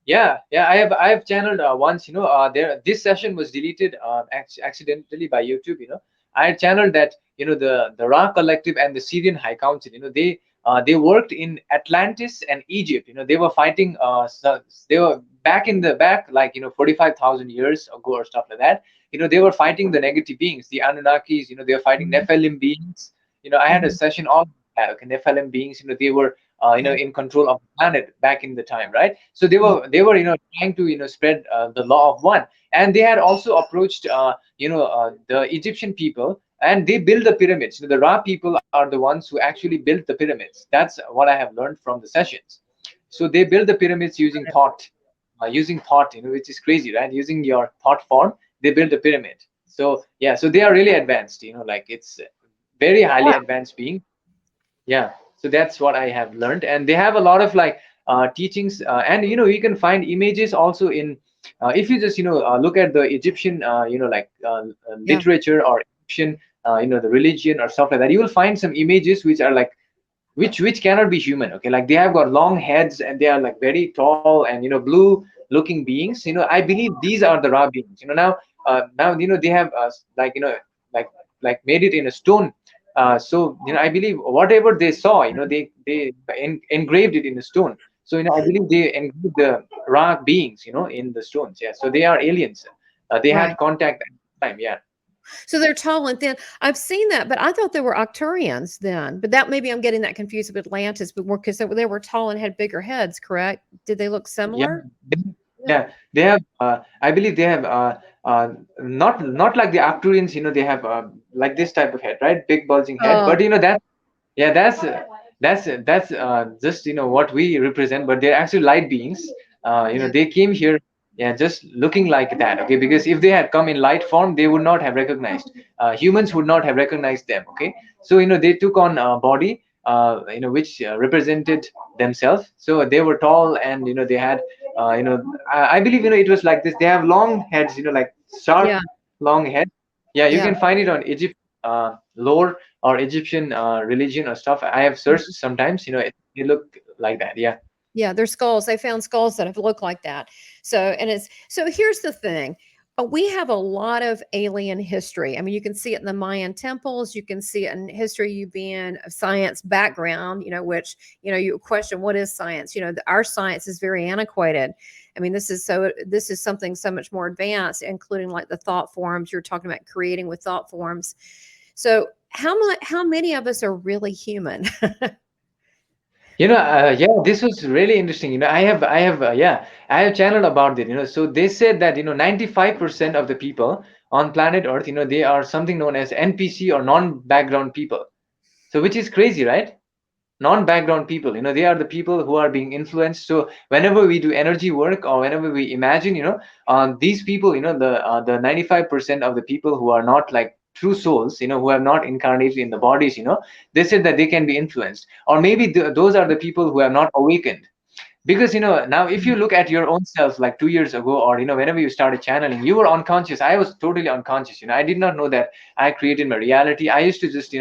Yeah, yeah, I have channeled once. There, this session was deleted accidentally by YouTube. I had channeled that, the Ra Collective and the Syrian High Council. They worked in Atlantis and Egypt. They were fighting. They were back in the back, like, 45,000 years ago or stuff like that. They were fighting the negative beings, the Anunnakis. They were fighting Mhm, Nephilim beings. I had a mhm. session on okay, Nephilim beings. They were in control of the planet back in the time, right? So they were trying to spread the law of one. And they had also approached the Egyptian people, and they built the pyramids. The Ra people are the ones who actually built the pyramids. That's what I have learned from the sessions. So they built the pyramids using thought, which is crazy, right? Using your thought form, they built the pyramid. So yeah, so they are really advanced, like, it's very highly Wow. advanced being. Yeah, so that's what I have learned. And they have a lot of, like, teachings, and you can find images also in, if you just look at the Egyptian, Yeah. literature, or Egyptian, the religion or stuff like that. You will find some images which are, like, which cannot be human. Okay, like, they have got long heads, and they are, like, very tall and blue looking beings. I believe these are the Ra beings. Now they have like, like made it in a stone. So I believe whatever they saw, they engraved it in the stone. So I believe they engraved the Ra beings, in the stones. Yeah, so they are aliens. They Right. had contact at the time. Yeah. So they're tall and thin. I've seen that, but I thought they were Arcturians then. But that maybe I'm getting that confused with Atlantis, but more because they were tall and had bigger heads, correct? Did they look Yeah, similar? they- Yeah. yeah, they have. I believe they have. Not like the Arcturians. They have like this type of head, right? Big bulging head. Oh, But that. Yeah, that's just what we represent. But they're actually light beings. yeah. They came here. Yeah, just looking like that. Okay, because if they had come in light form, they would not have recognized. Humans would not have recognized them. Okay, so they took on a body. Which represented themselves. So they were tall, and they had I believe it was like this. They have long heads, like sharp Yeah. long head. Yeah, you Yeah. can find it on Egypt lore, or Egyptian religion or stuff. I have searched sometimes. They look like that. Yeah. Yeah, their skulls. They found skulls that have looked like that. So, and it's so here's the thing. We have a lot of alien history. I mean, you can see it in the Mayan temples. You can see it in history. You being a science background, which you question what is science. Our science is very antiquated. I mean, this is something so much more advanced, including like the thought forms you're talking about creating with thought forms. So, how many of us are really human? Yeah, this was really interesting. I have channeled about it. So they said that 95% of the people on planet Earth, they are something known as NPC or non-background people. So which is crazy, right? Non-background people, they are the people who are being influenced. So whenever we do energy work or whenever we imagine, these people, the 95% of the people who are not like true souls, who have not incarnated in the bodies, they said that they can be influenced, or maybe those are the people who have not awakened. Because now if you look at your own self like 2 years ago, or whenever you started channeling, you were unconscious. I was totally unconscious. I did not know that I created my reality. I used to just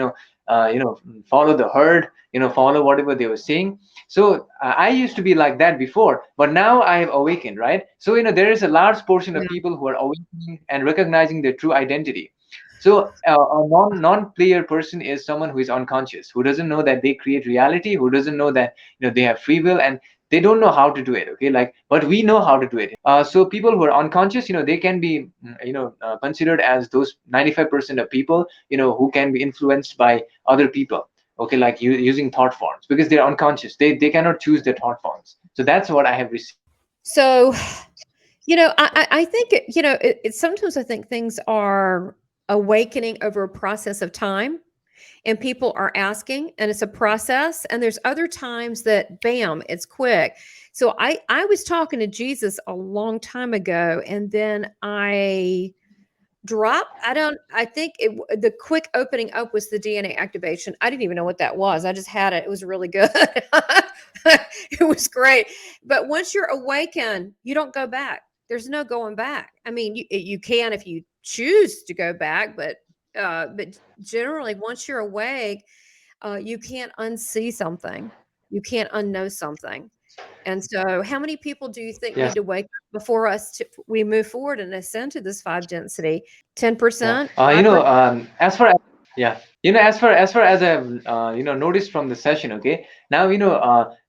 follow the herd, follow whatever they were saying. So I used to be like that before, but now I have awakened, right? So there is a large portion of Yeah. people who are awakening and recognizing their true identity. So a non-player person is someone who is unconscious, who doesn't know that they create reality, who doesn't know that they have free will, and they don't know how to do it. Okay, like, but we know how to do it. So people who are unconscious, they can be considered as those 95% of people, who can be influenced by other people. Okay, like using thought forms, because they're unconscious. They cannot choose their thought forms. So that's what I have received. So, I think sometimes I think things are awakening over a process of time, and people are asking, and it's a process. And there's other times that bam, it's quick. So I was talking to Jesus a long time ago, and then I think the quick opening up was the DNA activation. I didn't even know what that was. I just had it. It was really good. It was great. But once you're awakened, you don't go back. There's no going back. I mean, you can if you choose to go back, but generally once you're awake, you can't unsee something. You can't unknow something. And so, how many people do you think Yes. need to wake up before we move forward and ascend to this five density? Yeah. 10%, 5%? As far as, yeah, as I've noticed from the session. Okay, now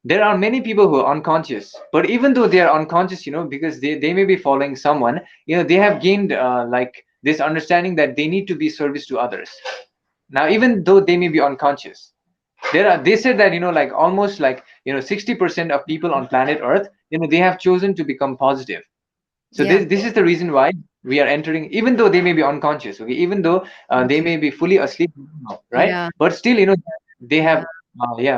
there are many people who are unconscious, but even though they are unconscious, because they may be following someone, they have gained like this understanding that they need to be service to others. Now, even though they may be unconscious, they said that like almost like 60% of people on planet Earth, they have chosen to become positive. So Yeah, this is the reason why we are entering, even though they may be unconscious. Okay, even though they may be fully asleep now, right? yeah, But still, they have yeah. yeah,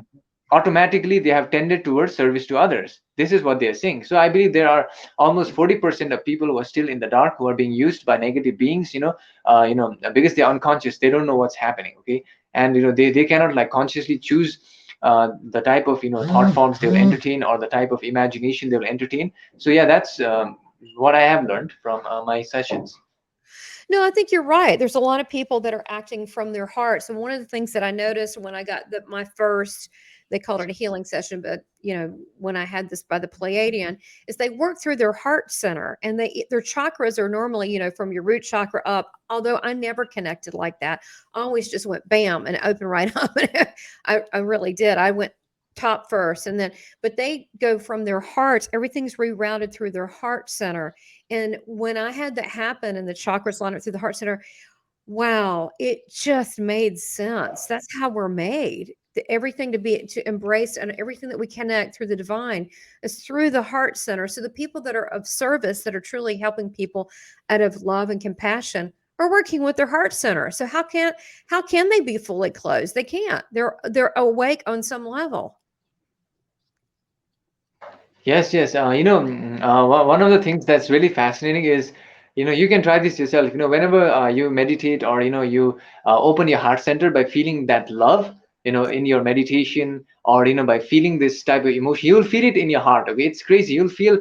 automatically they have tended towards service to others. This is what they are saying. So I believe there are almost 40% of people who are still in the dark, who are being used by negative beings. Because they're unconscious, they don't know what's happening. Okay, and they cannot like consciously choose the type of thought forms they will entertain, or the type of imagination they will entertain. So yeah, that's what I have learned from my sessions. No, I think you're right. There's a lot of people that are acting from their hearts. And one of the things that I noticed when I got my first, they called it a healing session, but when I had this by the Pleiadian, is they work through their heart center, and their chakras are normally, from your root chakra up. Although I never connected like that. I always just went bam and opened right up. I really did. I went top first, and then, but they go from their hearts. Everything's rerouted through their heart center. And when I had that happen and the chakras line up through the heart center, wow, it just made sense. That's how we're made. Everything to embrace, and everything that we connect through the divine is through the heart center. So the people that are of service, that are truly helping people out of love and compassion, are working with their heart center. So how can they be fully closed? They can't. They're awake on some level. Yes, yes. One of the things that's really fascinating is, you can try this yourself. Whenever you meditate, or you open your heart center by feeling that love, in your meditation, or by feeling this type of emotion, you'll feel it in your heart. Okay, it's crazy. You'll feel,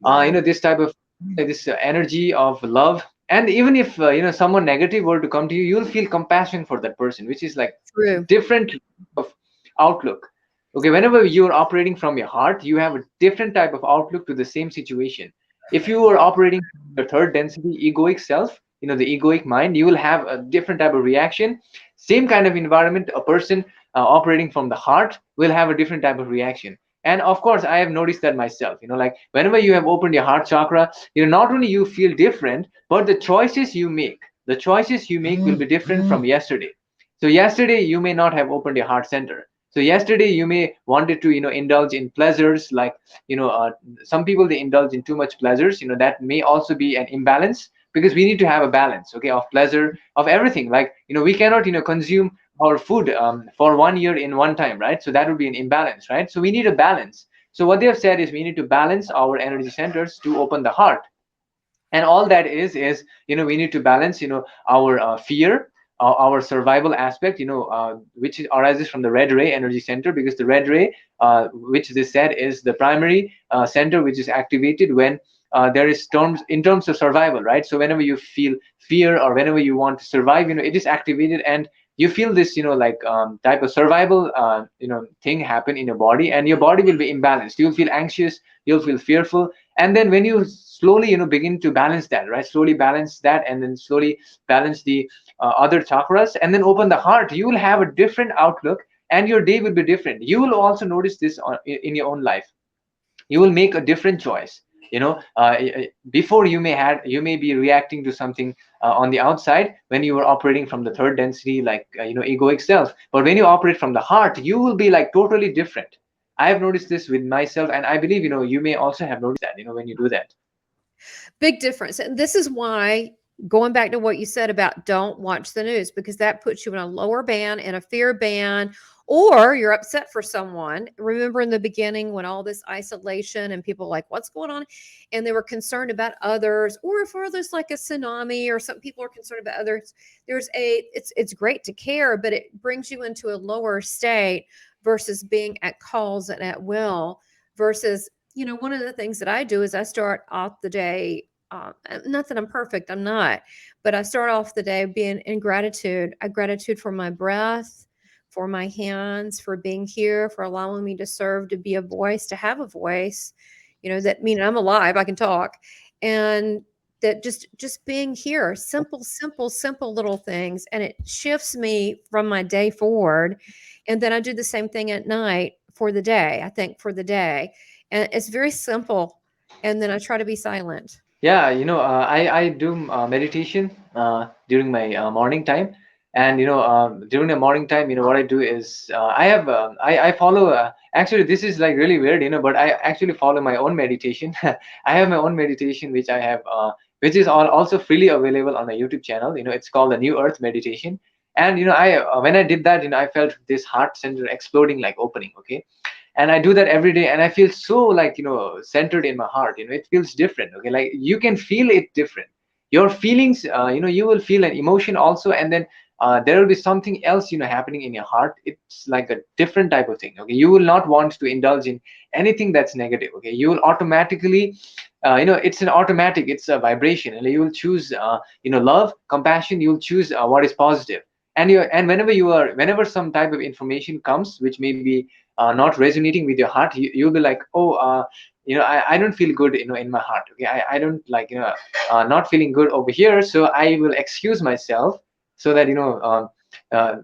Yeah, this type of this energy of love. And even if someone negative were to come to you, you'll feel compassion for that person, which is like true. different of outlook. Okay, whenever you're operating from your heart, you have a different type of outlook to the same situation. If you are operating from your third density egoic self, the egoic mind, you will have a different type of reaction. Same kind of environment, a person operating from the heart will have a different type of reaction. And of course, I have noticed that myself. Like whenever you have opened your heart chakra, not only you feel different, but the choices you make will be different from yesterday. So yesterday you may not have opened your heart center. So yesterday you may wanted to indulge in pleasures, like you know uh, some people, they indulge in too much pleasures. That may also be an imbalance, because we need to have a balance, okay, of pleasure, of everything. Like we cannot consume our food for 1 year in one time, right? So that would be an imbalance, right? So we need a balance. So what they have said is we need to balance our energy centers to open the heart. And all that is we need to balance our fear, our survival aspect, which arises from the red ray energy center, because the red ray, which they said is the primary center, which is activated when there is terms in terms of survival, right? So whenever you feel fear, or whenever you want to survive, it is activated, and you feel this like type of survival thing happen in your body, and your body will be imbalanced. You'll feel anxious, you'll feel fearful. And then when you slowly begin to balance that, right, slowly balance that, and then slowly balance the other chakras, and then open the heart, you will have a different outlook, and your day will be different. You will also notice this in your own life. You will make a different choice. Before, you may be reacting to something on the outside, when you were operating from the third density, like egoic self. But when you operate from the heart, you will be like totally different. I have noticed this with myself, and I believe you may also have noticed that when you do that. Big difference. And this is why, going back to what you said about don't watch the news, because that puts you in a lower band, in a fear band, or you're upset for someone. Remember in the beginning when all this isolation and people like, what's going on? And they were concerned about others, or if others like a tsunami, or some people are concerned about others. It's great to care, but it brings you into a lower state versus being at calls and at will versus one of the things that I do is I start off the day, not that I'm perfect, I'm not, but I start off the day being in gratitude. I gratitude for my breath, for my hands, for being here, for allowing me to serve, to be a voice, to have a voice, that mean I'm alive, I can talk. And that just being here, simple, simple, simple little things. And it shifts me from my day forward. And then I do the same thing at night for the day. I think for the day. And it's very simple. And then I try to be silent. Yeah, I do meditation during my morning time. And during the morning time, what I do is I follow. Actually, this is like really weird, but I actually follow my own meditation. I have my own meditation, which I have, which is also freely available on the YouTube channel. It's called the New Earth Meditation. And I when I did that, I felt this heart center exploding, like opening. Okay, and I do that every day, and I feel so, like centered in my heart. It feels different. Okay, like you can feel it different. Your feelings, you will feel an emotion also, and then there will be something else happening in your heart. It's like a different type of thing. Okay, you will not want to indulge in anything that's negative. Okay, you will automatically, it's an automatic, it's a vibration, and you will choose love, compassion. You'll choose what is positive. And whenever some type of information comes which may be not resonating with your heart, you'll be like, oh, I don't feel good in my heart. Okay, I don't like, not feeling good over here, so I will excuse myself, so that uh,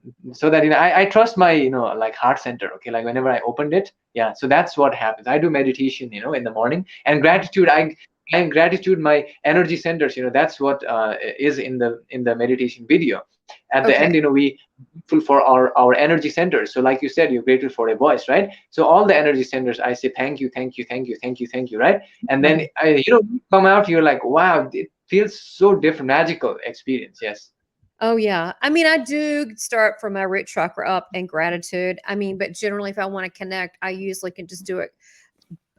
I trust my like heart center. Okay, like whenever I opened it, yeah. So that's what happens. I do meditation in the morning, and gratitude, I gratitude my energy centers. That's what is in the meditation video. At the end, Okay. we grateful for our energy centers. So like you said, you're grateful for a voice, right? So all the energy centers, I say thank you, thank you, thank you, thank you, thank you, right? And then Right. come out, you're like, wow, it feels so different, magical experience. Yes. Oh, yeah. I mean, I do start from my root chakra up in gratitude. I mean, but generally, if I want to connect, I usually can just do it.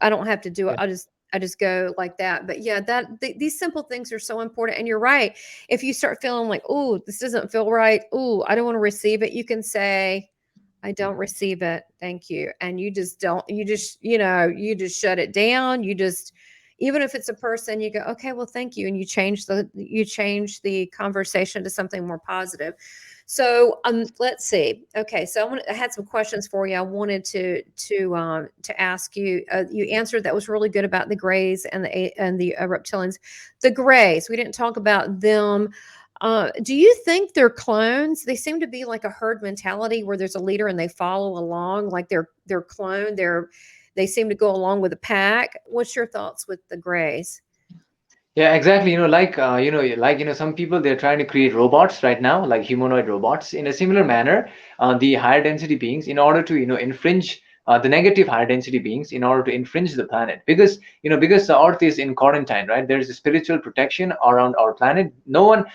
I don't have to do it. Yeah. I just go like that. But yeah, these simple things are so important. And you're right. If you start feeling like, oh, this doesn't feel right. Oh, I don't want to receive it. You can say, I don't receive it. Thank you. And you just don't, you just shut it down. You just, even if it's a person, you go, okay, well, thank you. And you change the conversation to something more positive. So let's see. Okay, so I had some questions for you. I wanted to ask you. You answered that was really good about the Greys and the reptilians. The Greys, we didn't talk about them. Do you think they're clones? They seem to be like a herd mentality where there's a leader and they follow along, like they're clone. They seem to go along with the pack. What's your thoughts with the Greys? Yeah, exactly. Some people they're trying to create robots right now, like humanoid robots. In a similar manner, the higher density beings, in order to infringe the negative higher density beings, in order to infringe the planet, because because the Earth is in quarantine, right? There is a spiritual protection around our planet. No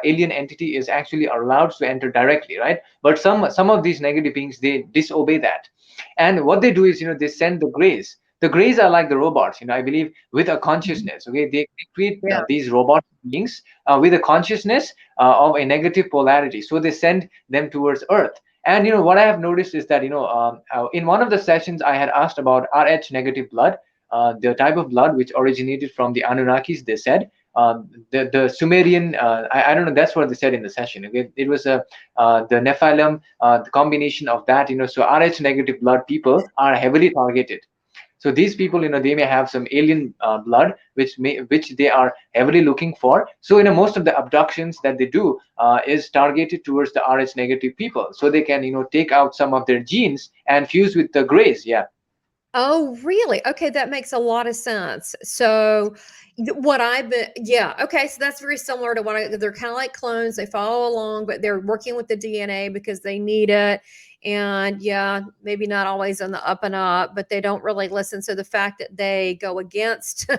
alien entity is actually allowed to enter directly, right? But some of these negative beings they disobey that, and what they do is they send the Greys. The Greys are like the robots, I believe, with a consciousness. Okay, they create Yeah. these robot beings with a consciousness of a negative polarity, so they send them towards Earth. And what I have noticed is that in one of the sessions I had asked about Rh negative blood, the type of blood which originated from the Anunnakis. They said the Sumerian, I don't know, that's what they said in the session. Okay, it was the Nephilim, the combination of that. So Rh negative blood people are heavily targeted. So these people, they may have some alien blood, which they are heavily looking for. So most of the abductions that they do is targeted towards the Rh negative people, so they can take out some of their genes and fuse with the Greys. Yeah. Oh, really? Okay, that makes a lot of sense. So, what I've been, yeah, okay, so that's very similar to they're kind of like clones. They follow along, but they're working with the DNA because they need it. And yeah, maybe not always on the up and up, but they don't really listen. So, the fact that they go against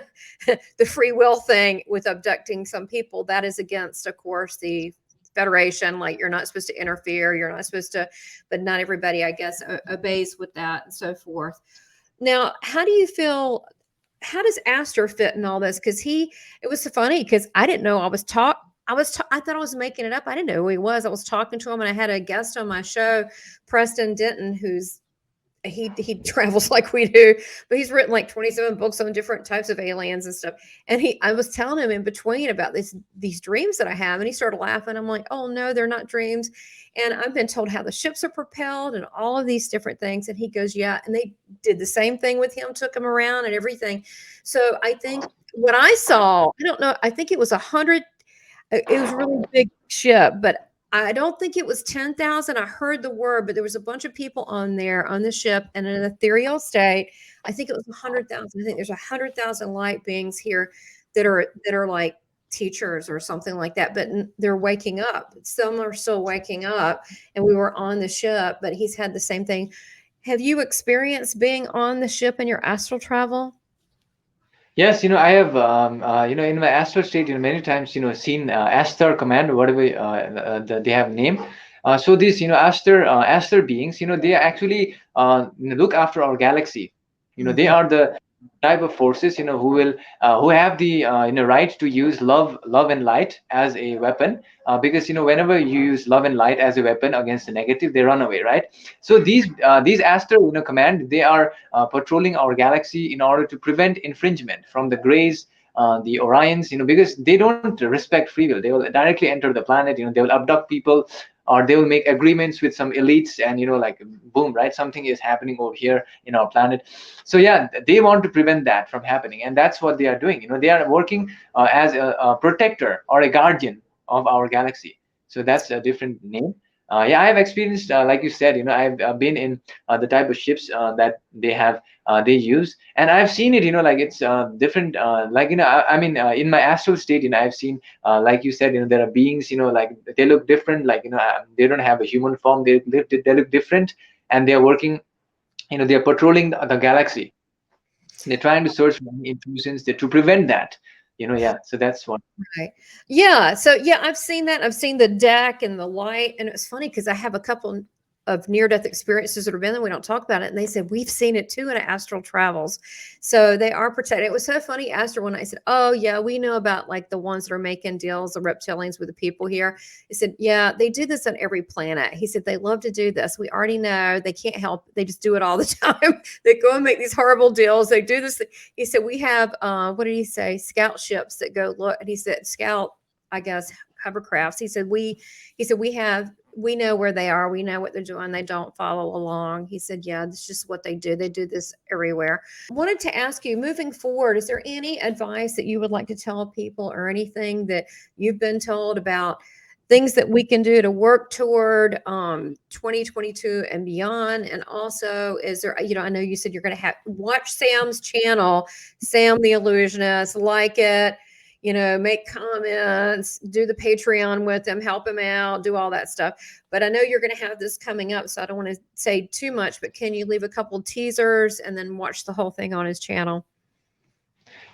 the free will thing with abducting some people, that is against, of course, the Federation. Like, you're not supposed to interfere, you're not supposed to, but not everybody, I guess, obeys with that and so forth. Now, how do you feel? How does Astor fit in all this? Because it was so funny because I didn't know I thought I was making it up. I didn't know who he was. I was talking to him, and I had a guest on my show, Preston Denton, who's he travels like we do, but he's written like 27 books on different types of aliens and stuff. And I was telling him in between about these dreams that I have, and he started laughing. I'm like, oh no, they're not dreams. And I've been told how the ships are propelled and all of these different things. And he goes, yeah. And they did the same thing with him, took him around and everything. So I think what I saw, I don't know, I think it was 100. It was a really big ship, but I don't think it was 10,000. I heard the word, but there was a bunch of people on there on the ship in an ethereal state. I think it was 100,000. I think there's 100,000 light beings here that are like teachers or something like that, but they're waking up. Some are still waking up, and we were on the ship, but he's had the same thing. Have you experienced being on the ship in your astral travel? Yes, I have, in my astral state, many times, seen Ashtar command, whatever they have name. So these, Ashtar beings, they actually look after our galaxy. They Mhm. are the type of forces, who have the, right to use love and light as a weapon. Because, whenever you use love and light as a weapon against the negative, they run away, right? So these Ashtar, command, they are patrolling our galaxy in order to prevent infringement from the Greys, the Orions, because they don't respect free will. They will directly enter the planet. They will abduct people, or they will make agreements with some elites, and like boom, right? Something is happening over here in our planet. So yeah, they want to prevent that from happening, and that's what they are doing. They are working as a protector or a guardian of our galaxy. So that's a different name. Yeah, I have experienced, like you said, I've been in the type of ships that they use, and I've seen it, like it's different. Like I mean, in my astral state, I've seen, like you said, there are beings, like they look different, like they don't have a human form. They look different, and they're working. They're patrolling the galaxy. They're trying to search for any intrusions to prevent that. Yeah. So that's what. Right. Yeah. So yeah, I've seen that. I've seen the deck and the light, and it's funny because I have a couple of near-death experiences that have been there. We don't talk about it, and they said we've seen it too in astral travels. So they are protected. It was so funny, Astro, when I said, "Oh yeah, we know about like the ones that are making deals, the reptilians with the people here." He said, "Yeah, they do this on every planet." He said they love to do this. We already know they can't help. They just do it all the time. They go and make these horrible deals. They do this. He said, we have, what did he say? Scout ships that go look. And he said, scout, I guess, hovercrafts. He said we know where they are. We know what they're doing. They don't follow along. He said, yeah, it's just what they do. They do this everywhere. Wanted to ask you, moving forward, is there any advice that you would like to tell people, or anything that you've been told about things that we can do to work toward 2022 and beyond? And also, is there, I know you said you're going to have watch Sam's channel, Sam the Illusionist, like it, make comments, do the Patreon with him, help him out, do all that stuff. But I know you're going to have this coming up, so I don't want to say too much, but can you leave a couple teasers and then watch the whole thing on his channel?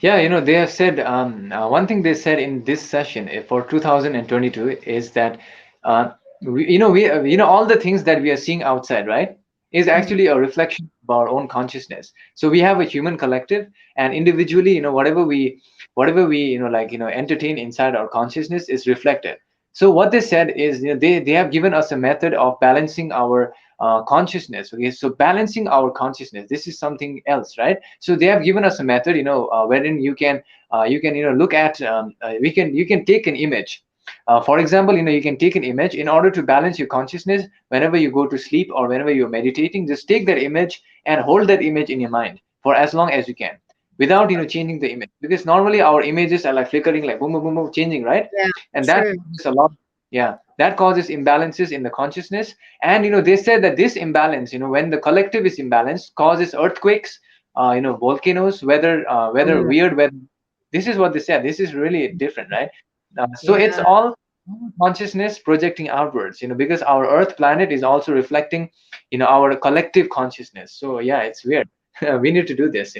Yeah, they have said one thing they said in this session for 2022 is that all the things that we are seeing outside, right, is actually a reflection of our own consciousness. So we have a human collective, and individually, whatever we entertain inside our consciousness is reflected. So what they said is, they have given us a method of balancing our consciousness. Okay, so balancing our consciousness, this is something else, right? So they have given us a method, wherein you can look at you can take an image. For example, you can take an image in order to balance your consciousness. Whenever you go to sleep or whenever you're meditating, just take that image and hold that image in your mind for as long as you can, without changing the image, because normally our images are like flickering, like boom boom boom, boom, changing, right? Yeah, And that true. causes a lot. Yeah, that causes imbalances in the consciousness. And they said that this imbalance, when the collective is imbalanced, causes earthquakes, volcanoes, weather, Mm, weird weather. This is what they said. This is really different, right? So it's yeah. all consciousness projecting outwards, because our Earth planet is also reflecting, our collective consciousness. So yeah, it's weird. We need to do this.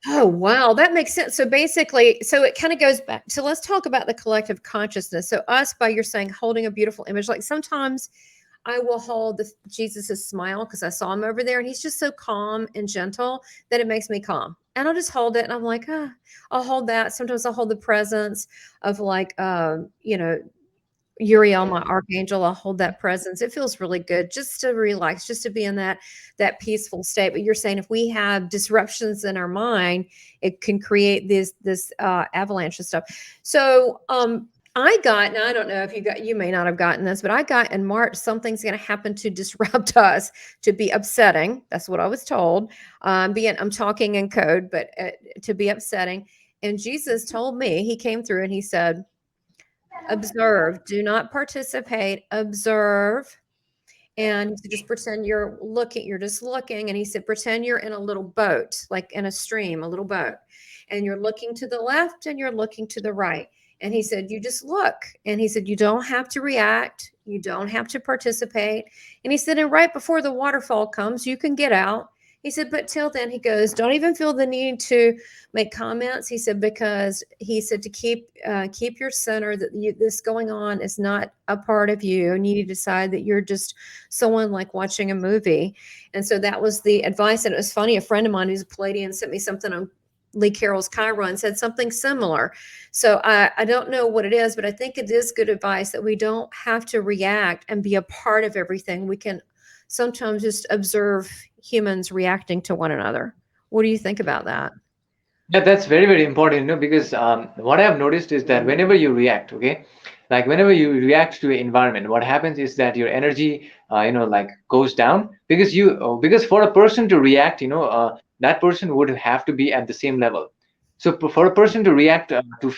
Oh, wow. That makes sense. So basically, so it kind of goes back. So let's talk about the collective consciousness. So us, by you're saying holding a beautiful image, like sometimes I will hold Jesus's smile because I saw him over there and he's just so calm and gentle that it makes me calm. And I'll just hold it and I'm like, I'll hold that. Sometimes I'll hold the presence of like, Uriel, my archangel. I'll hold that presence. It feels really good just to relax, just to be in that peaceful state. But you're saying if we have disruptions in our mind, it can create this avalanche of stuff. So I got, now I don't know if you may not have gotten this, but I got in March, something's going to happen to disrupt us, to be upsetting. That's what I was told. I'm talking in code, but to be upsetting. And Jesus told me, he came through and he said, observe, do not participate, observe. And he said, just pretend you're just looking. And he said, pretend you're in a little boat, like in a stream, a little boat. And you're looking to the left and you're looking to the right. And he said, you just look. And he said, you don't have to react. You don't have to participate. And he said, and right before the waterfall comes, you can get out. He said, but till then, he goes, don't even feel the need to make comments. He said, because he said to keep your center, that this going on is not a part of you. And you need to decide that you're just someone like watching a movie. And so that was the advice. And it was funny. A friend of mine who's a Pleiadian sent me something on Lee Carroll's Kyron, said something similar. So I don't know what it is, but I think it is good advice that we don't have to react and be a part of everything. We can sometimes just observe humans reacting to one another. What do you think about that? Yeah, that's very, very important, because what I have noticed is that whenever you react, okay, like whenever you react to an environment, what happens is that your energy, like goes down, because because for a person to react, that person would have to be at the same level. So for a person to react to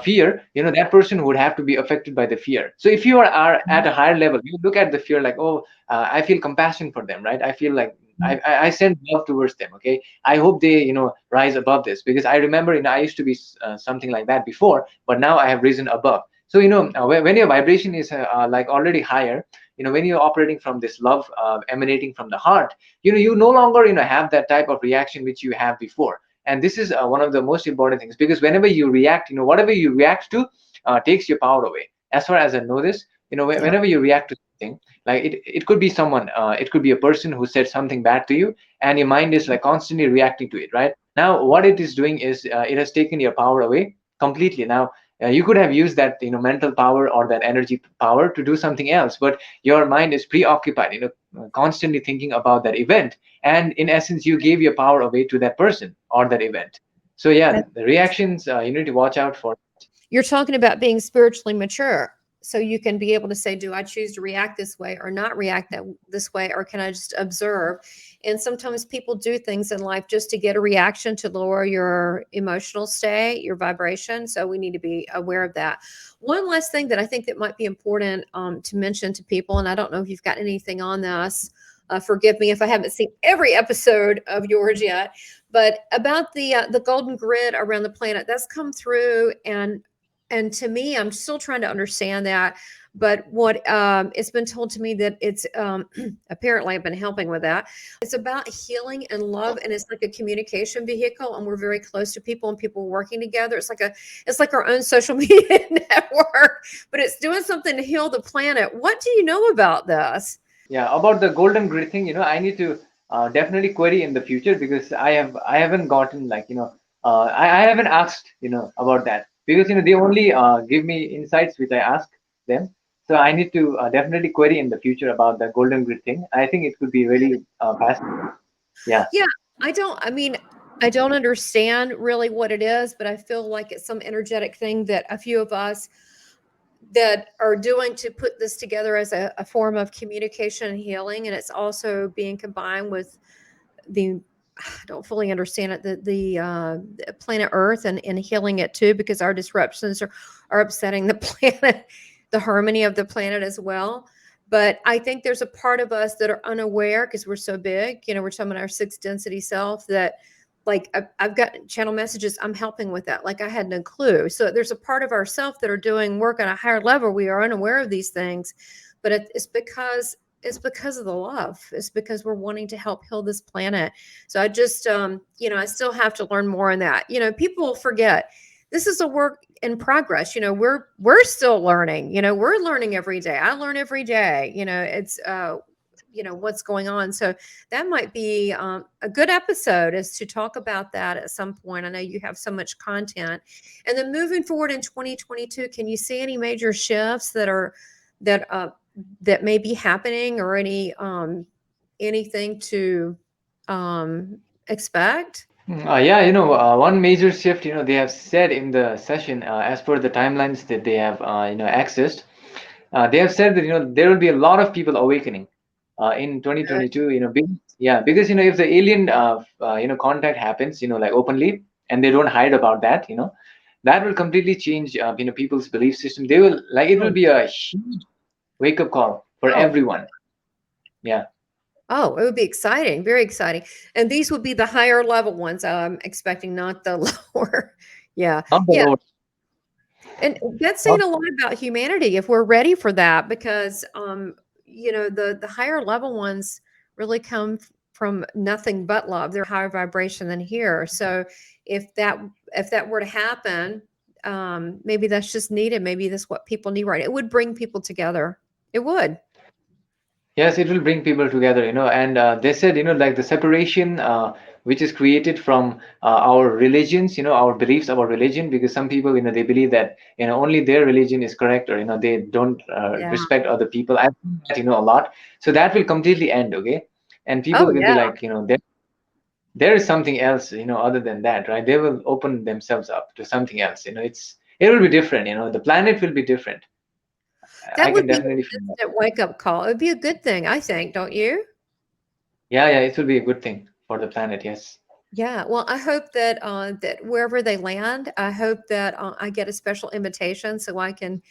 fear, that person would have to be affected by the fear. So if you are at a higher level, you look at the fear like, oh, I feel compassion for them, right? I feel like I send love towards them. Okay, I hope they rise above this, because I remember I used to be something like that before, but now I have risen above. So when your vibration is like already higher, when you're operating from this love emanating from the heart, you no longer have that type of reaction which you have before. And this is one of the most important things, because whenever you react, whatever you react to takes your power away. As far as I know this, Yeah. whenever you react to something, like it could be someone, it could be a person who said something bad to you, and your mind is like constantly reacting to it, right? Now what it is doing is it has taken your power away completely. Now you could have used that mental power or that energy power to do something else, but your mind is preoccupied, constantly thinking about that event, and in essence you gave your power away to that person or that event. So yeah, That the reactions, you need to watch out for. You're talking about being spiritually mature. So you can be able to say, do I choose to react this way or not react this way, or can I just observe? And sometimes people do things in life just to get a reaction to lower your emotional state, your vibration. So we need to be aware of that. One last thing that I think that might be important to mention to people, and I don't know if you've got anything on this. Forgive me if I haven't seen every episode of yours yet, but about the golden grid around the planet that's come through, and to me, I'm still trying to understand that. But what it's been told to me that it's apparently I've been helping with that. It's about healing and love, and it's like a communication vehicle, and we're very close to people and people working together. It's like our own social media network, but it's doing something to heal the planet. What do you know about this? Yeah, about the golden grid thing, I need to definitely query in the future, because I haven't gotten, like, I haven't asked, about that, because they only give me insights which I ask them. So I need to definitely query in the future about the golden grid thing. I think it could be really fascinating. Yeah. Yeah, I mean, I don't understand really what it is, but I feel like it's some energetic thing that a few of us that are doing to put this together as a form of communication and healing. And it's also being combined with the, I don't fully understand it, the planet Earth, and healing it too, because our disruptions are upsetting the planet, the harmony of the planet as well. But I think there's a part of us that are unaware because we're so big. We're talking about our sixth density self that, like, I've got channel messages. I'm helping with that. Like, I had no clue. So there's a part of ourself that are doing work on a higher level. We are unaware of these things, but it's because of the love. It's because we're wanting to help heal this planet. So I just, I still have to learn more on that. People forget this is a work in progress. We're still learning. We're learning every day. I learn every day. It's what's going on. So that might be a good episode, is to talk about that at some point. I know you have so much content. And then moving forward in 2022, can you see any major shifts that that may be happening, or anything to expect? Yeah, one major shift, they have said in the session, as per the timelines that they have, accessed. They have said that there will be a lot of people awakening in Good. 2022. Yeah, because if the alien contact happens, like openly, and they don't hide about that, that will completely change people's belief system. They will, like, it will Oh, be a huge wake up call for oh, everyone. Yeah, oh, it would be exciting, very exciting. And these would be the higher level ones I'm expecting, not the lower. Yeah. not the Yeah. lower. And that's saying a lot about humanity if we're ready for that, because the higher level ones really come from nothing but love. They're higher vibration than here. So if that if that were to happen, maybe that's just needed. Maybe that's what people need, right? It would bring people together. It would. Yes, it will bring people together, and they said, like the separation which is created from our religions, our beliefs about religion, because some people, they believe that, only their religion is correct, or, they don't Yeah. respect other people. I've seen that, a lot. So that will completely end, okay? And people Oh will be yeah. like, there is something else, other than that, right? They will open themselves up to something else, it will be different, the planet will be different. I That can would be definitely feel an that. instant wake up call. It would be a good thing, I think, don't you? Yeah, yeah, it will be a good thing for the planet, yes. Yeah, well, I hope that wherever they land, I hope that I get a special invitation so I can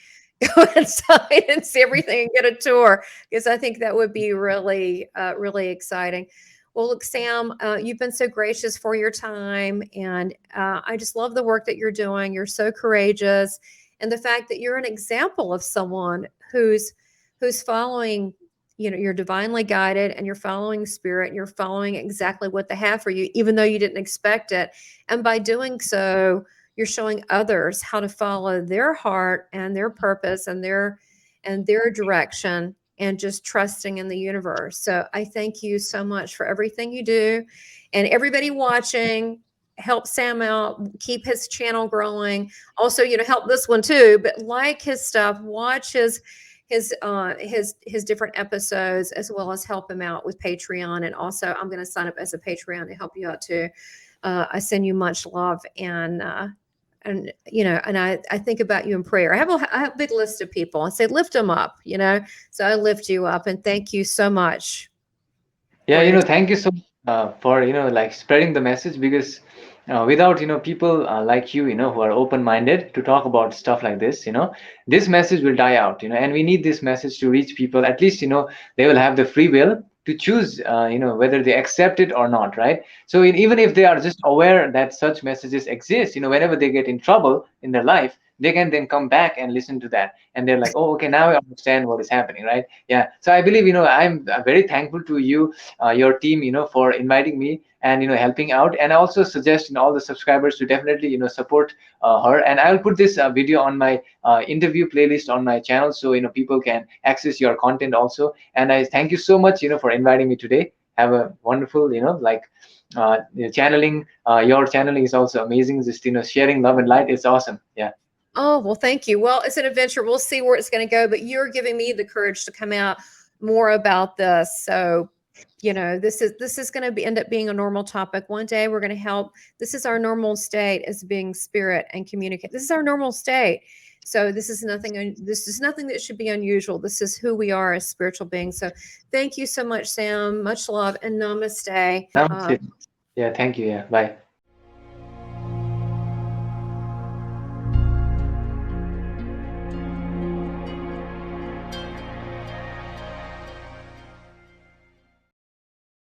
go inside and see everything and get a tour, because I think that would be really, really exciting. Well, look, Sam, you've been so gracious for your time, and I just love the work that you're doing. You're so courageous, and the fact that you're an example of someone who's following, you're divinely guided, and you're following spirit, and you're following exactly what they have for you, even though you didn't expect it. And by doing so, you're showing others how to follow their heart and their purpose and their direction, and just trusting in the universe. So I thank you so much for everything you do. And everybody watching, help Sam out, keep his channel growing. Also, help this one too, but like his stuff, watch his different episodes, as well as help him out with Patreon. And also, I'm going to sign up as a Patreon to help you out too. I send you much love, and and I think about you in prayer. I have a big list of people. I say lift them up, so I lift you up, and thank you so much Yeah, for your thank you so much for like spreading the message, because without people like you, who are open-minded to talk about stuff like this, this message will die out, and we need this message to reach people. At least they will have the free will to choose, whether they accept it or not, right? So even if they are just aware that such messages exist, whenever they get in trouble in their life, they can then come back and listen to that, and they're like, oh, okay, now I understand what is happening, right? Yeah. So I believe I'm very thankful to you, your team, for inviting me and helping out. And I also suggest all the subscribers to definitely support her. And I will put this video on my interview playlist on my channel, so people can access your content also. And I thank you so much for inviting me today. Have a wonderful like channeling. Your channeling is also amazing. Just sharing love and light. It's awesome. Yeah. Oh, well, thank you. Well, it's an adventure. We'll see where it's going to go, but you're giving me the courage to come out more about this. So, this is going to end up being a normal topic. One day we're going to help. This is our normal state as being spirit and communicate. This is our normal state. So this is nothing. This is nothing that should be unusual. This is who we are as spiritual beings. So thank you so much, Sam. Much love and namaste. Namaste. Yeah. Thank you. Yeah. Bye.